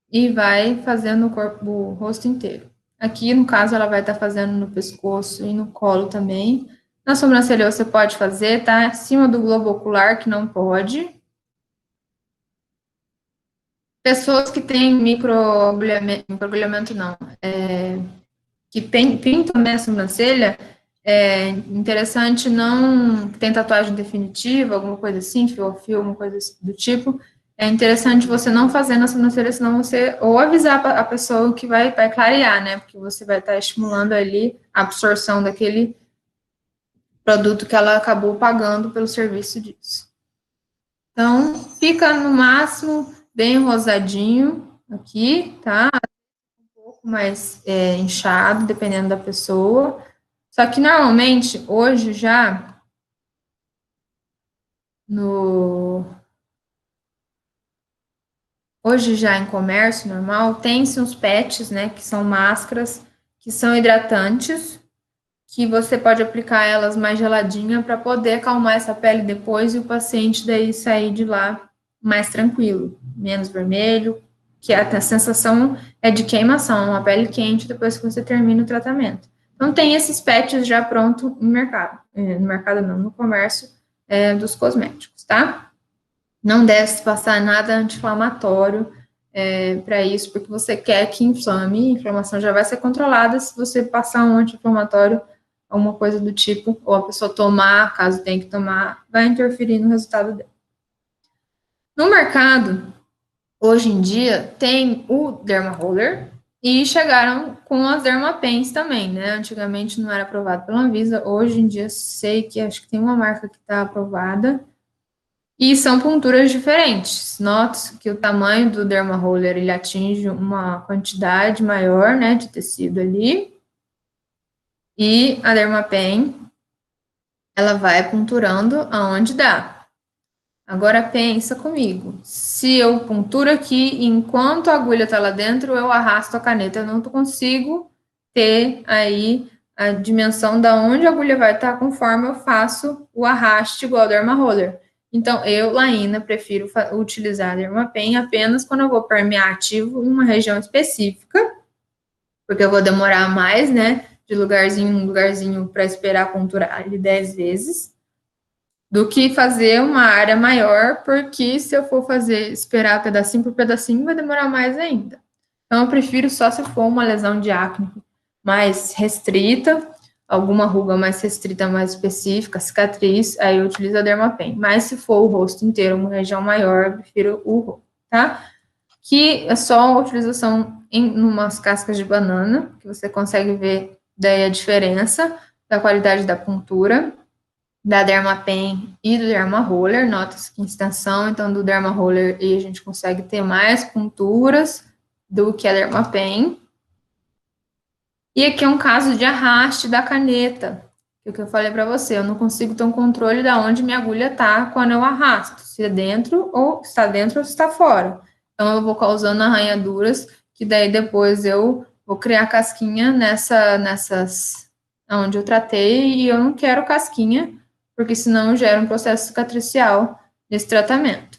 e vai fazendo o rosto inteiro. Aqui, no caso, ela vai estar fazendo no pescoço e no colo também. Na sobrancelha você pode fazer, tá? Acima do globo ocular, que não pode. Pessoas que têm microagulhamento não, que pintam, né, a sobrancelha, é interessante não, tem tatuagem definitiva, alguma coisa assim, fio a fio, alguma coisa do tipo, é interessante você não fazer na sobrancelha, senão você, ou avisar a pessoa que vai clarear, né, porque você vai estar estimulando ali a absorção daquele produto que ela acabou pagando pelo serviço disso. Então, fica no máximo bem rosadinho aqui, tá? Um pouco mais inchado, dependendo da pessoa. Só que normalmente, hoje já, em comércio normal, tem-se uns patches, né, que são máscaras, que são hidratantes, que você pode aplicar elas mais geladinha para poder acalmar essa pele depois e o paciente daí sair de lá mais tranquilo, menos vermelho, que a sensação é de queimação, uma pele quente depois que você termina o tratamento. Então, tem esses patches já pronto no mercado. No mercado não, no comércio dos cosméticos, tá? Não deve passar nada anti-inflamatório para isso, porque você quer que inflame, a inflamação já vai ser controlada se você passar um anti-inflamatório, alguma coisa do tipo, ou a pessoa tomar, caso tenha que tomar, vai interferir no resultado dela. No mercado, hoje em dia, tem o Derma Roller e chegaram com as Dermapens também, né? Antigamente não era aprovado pela Anvisa, hoje em dia sei que acho que tem uma marca que está aprovada e são punturas diferentes. Note que o tamanho do Derma Roller ele atinge uma quantidade maior, né, de tecido ali, e a Dermapen ela vai punturando aonde dá. Agora pensa comigo, se eu punturo aqui, enquanto a agulha está lá dentro, eu arrasto a caneta, eu não consigo ter aí a dimensão da onde a agulha vai estar conforme eu faço o arraste igual ao Derma Roller. Então, eu, Laína, prefiro utilizar a Dermapen apenas quando eu vou permear ativo em uma região específica, porque eu vou demorar mais, né, de lugarzinho em lugarzinho para esperar ponturar ali 10 vezes, do que fazer uma área maior, porque se eu for esperar pedacinho por pedacinho, vai demorar mais ainda. Então, eu prefiro só se for uma lesão de acne mais restrita, alguma ruga mais restrita, mais específica, cicatriz, aí eu utilizo a Dermapen. Mas se for o rosto inteiro, uma região maior, eu prefiro o rosto, tá? Que é só a utilização em umas cascas de banana, que você consegue ver daí a diferença da qualidade da puntura, da Dermapen e do Dermaroller. Nota-se que em extensão, então, do Dermaroller a gente consegue ter mais punturas do que a Dermapen. E aqui é um caso de arraste da caneta, que é o que eu falei para você, eu não consigo ter um controle de onde minha agulha está quando eu arrasto, se é dentro ou está dentro ou se está fora. Então, eu vou causando arranhaduras, que daí depois eu vou criar casquinha nessas onde eu tratei, e eu não quero casquinha, porque senão gera um processo cicatricial nesse tratamento.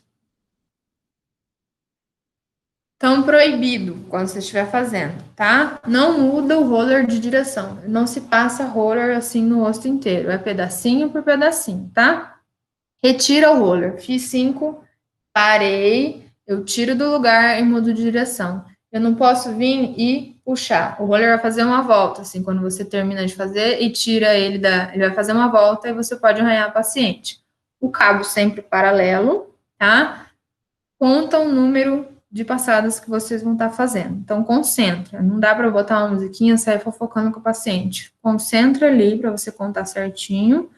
Então, proibido quando você estiver fazendo, tá? Não muda o roller de direção. Não se passa roller assim no rosto inteiro. É pedacinho por pedacinho, tá? Retira o roller. Fiz 5, parei, eu tiro do lugar e mudo de direção. Eu não posso vir e puxar. O roller vai fazer uma volta, assim, quando você termina de fazer e tira ele Ele vai fazer uma volta e você pode arranhar a paciente. O cabo sempre paralelo, tá? Conta o número de passadas que vocês vão estar fazendo. Então, concentra. Não dá para botar uma musiquinha e sair fofocando com o paciente. Concentra ali para você contar certinho.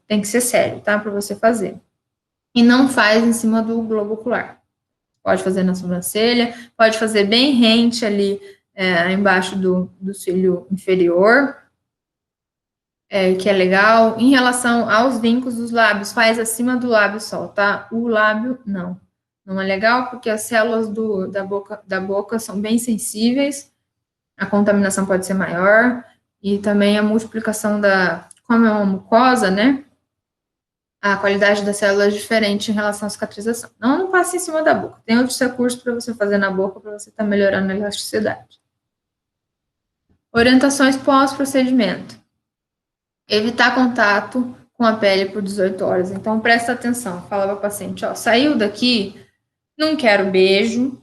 Tem que ser sério, tá? Para você fazer. E não faz em cima do globo ocular. Pode fazer na sobrancelha, pode fazer bem rente ali embaixo do cílio inferior, que é legal. Em relação aos vincos dos lábios, faz acima do lábio só, tá? O lábio, não. Não é legal porque as células da boca são bem sensíveis, a contaminação pode ser maior, e também a multiplicação como é uma mucosa, né? A qualidade das células é diferente em relação à cicatrização. Não passe em cima da boca. Tem outros recursos para você fazer na boca para você estar melhorando a elasticidade. Orientações pós-procedimento. Evitar contato com a pele por 18 horas. Então, presta atenção. Fala para o paciente, ó, saiu daqui, não quero beijo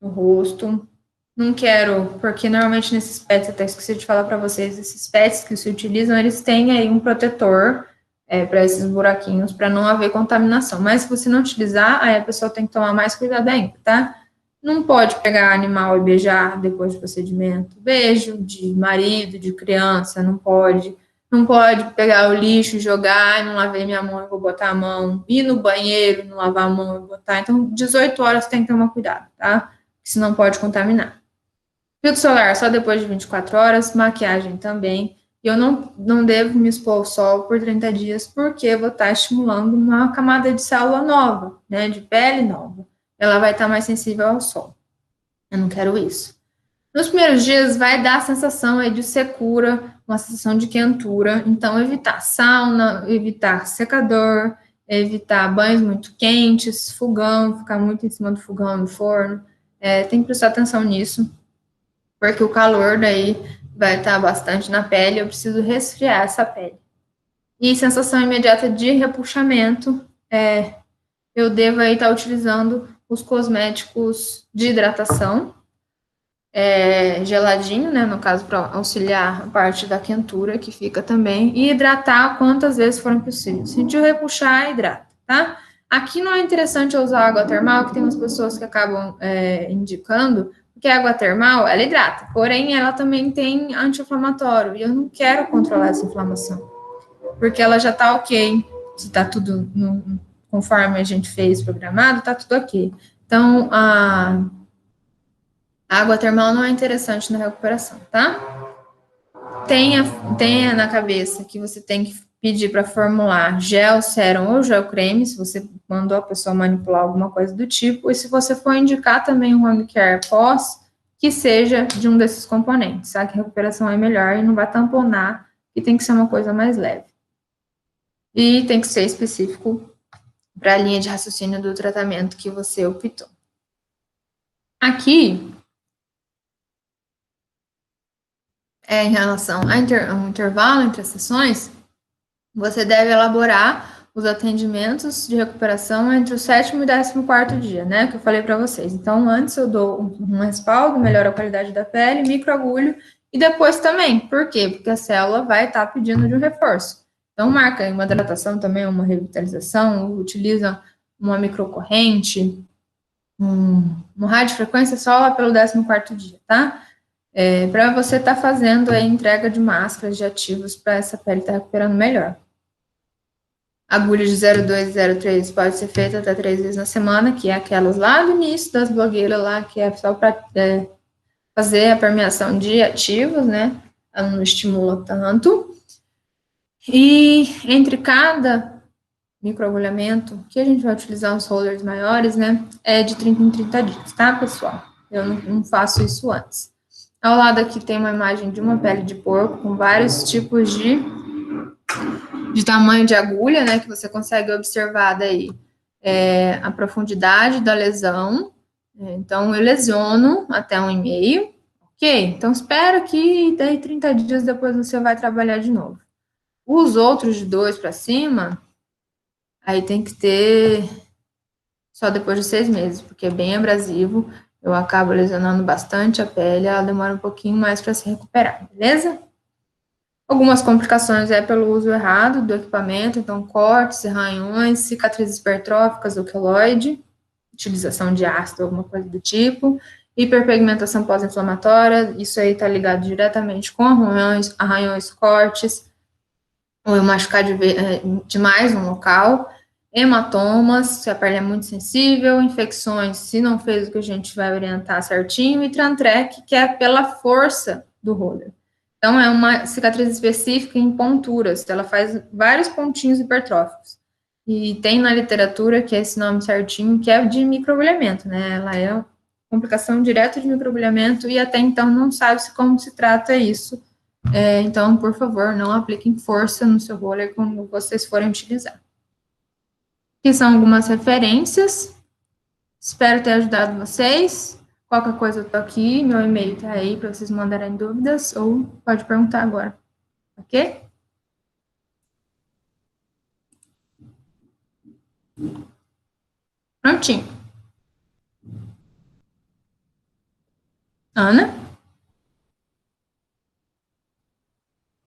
no rosto, não quero, porque normalmente nesses pets, até esqueci de falar para vocês, esses pets que se utilizam, eles têm aí um protetor para esses buraquinhos, para não haver contaminação. Mas se você não utilizar, aí a pessoa tem que tomar mais cuidado ainda, tá? Não pode pegar animal e beijar depois do procedimento. Beijo de marido, de criança, não pode. Não pode pegar o lixo e jogar, não lavei minha mão, eu vou botar a mão. Ir no banheiro, não lavar a mão, eu botar. Então, 18 horas tem que tomar cuidado, tá? Porque senão pode contaminar. Filtro solar só depois de 24 horas, maquiagem também. Eu não devo me expor ao sol por 30 dias, porque eu vou estar estimulando uma camada de célula nova, né, de pele nova. Ela vai estar mais sensível ao sol. Eu não quero isso. Nos primeiros dias vai dar a sensação aí de secura, uma sensação de quentura. Então, evitar sauna, evitar secador, evitar banhos muito quentes, fogão, ficar muito em cima do fogão, no forno. Tem que prestar atenção nisso, porque o calor daí vai estar bastante na pele, eu preciso resfriar essa pele. E sensação imediata de repuxamento, eu devo aí estar utilizando os cosméticos de hidratação, geladinho, né, no caso, para auxiliar a parte da quentura que fica também, e hidratar quantas vezes forem possível. Sentiu repuxar, hidrata, tá? Aqui não é interessante eu usar água termal, que tem umas pessoas que acabam indicando, porque a água termal, ela hidrata, porém ela também tem anti-inflamatório, e eu não quero controlar essa inflamação, porque ela já tá ok, se tá tudo conforme a gente fez programado, tá tudo ok. Então, a água termal não é interessante na recuperação, tá? Tenha na cabeça que você tem que pedir para formular gel, sérum ou gel creme, se você mandou a pessoa manipular alguma coisa do tipo, e se você for indicar também um home care pós, que seja de um desses componentes, tá? Que a recuperação é melhor e não vai tamponar, e tem que ser uma coisa mais leve. E tem que ser específico para a linha de raciocínio do tratamento que você optou. Aqui, em relação ao intervalo entre as sessões, você deve elaborar os atendimentos de recuperação entre o 7º e 14º dia, né, que eu falei para vocês. Então, antes eu dou um respaldo, melhora a qualidade da pele, microagulho E depois também, por quê? Porque a célula vai estar pedindo de um reforço. Então, marca uma hidratação também, uma revitalização, utiliza uma microcorrente, um rádio de frequência só lá pelo 14º dia, tá? Para você estar fazendo a entrega de máscaras de ativos para essa pele estar recuperando melhor. Agulha de 0,2 e 0,3 pode ser feita até 3 vezes na semana, que é aquelas lá do início das blogueiras lá, que é só para fazer a permeação de ativos, né? Ela não estimula tanto. E entre cada microagulhamento, que a gente vai utilizar os rollers maiores, né? É de 30 em 30 dias, tá, pessoal? Eu não faço isso antes. Ao lado aqui tem uma imagem de uma pele de porco com vários tipos de tamanho de agulha, né? Que você consegue observar daí a profundidade da lesão. Então, eu lesiono até 1,5. Ok? Então, espera que daí 30 dias depois você vai trabalhar de novo. Os outros de 2 para cima, aí tem que ter só depois de 6 meses, porque é bem abrasivo. Eu acabo lesionando bastante a pele, ela demora um pouquinho mais para se recuperar, beleza? Algumas complicações pelo uso errado do equipamento, então cortes, arranhões, cicatrizes hipertróficas ou queloide, utilização de ácido, alguma coisa do tipo, hiperpigmentação pós-inflamatória, isso aí está ligado diretamente com arranhões, cortes, ou eu machucar demais um local, hematomas, se a pele é muito sensível, infecções, se não fez o que a gente vai orientar certinho, e Trantrec, que é pela força do roller. Então, é uma cicatriz específica em ponturas, ela faz vários pontinhos hipertróficos. E tem na literatura, que é esse nome certinho, que é de microagulhamento, né? Ela é complicação direta de microagulhamento e até então não sabe-se como se trata isso. Então, por favor, não apliquem força no seu roller quando vocês forem utilizar. Aqui são algumas referências. Espero ter ajudado vocês. Qualquer coisa eu tô aqui, meu e-mail tá aí para vocês mandarem dúvidas ou pode perguntar agora, ok? Prontinho. Ana?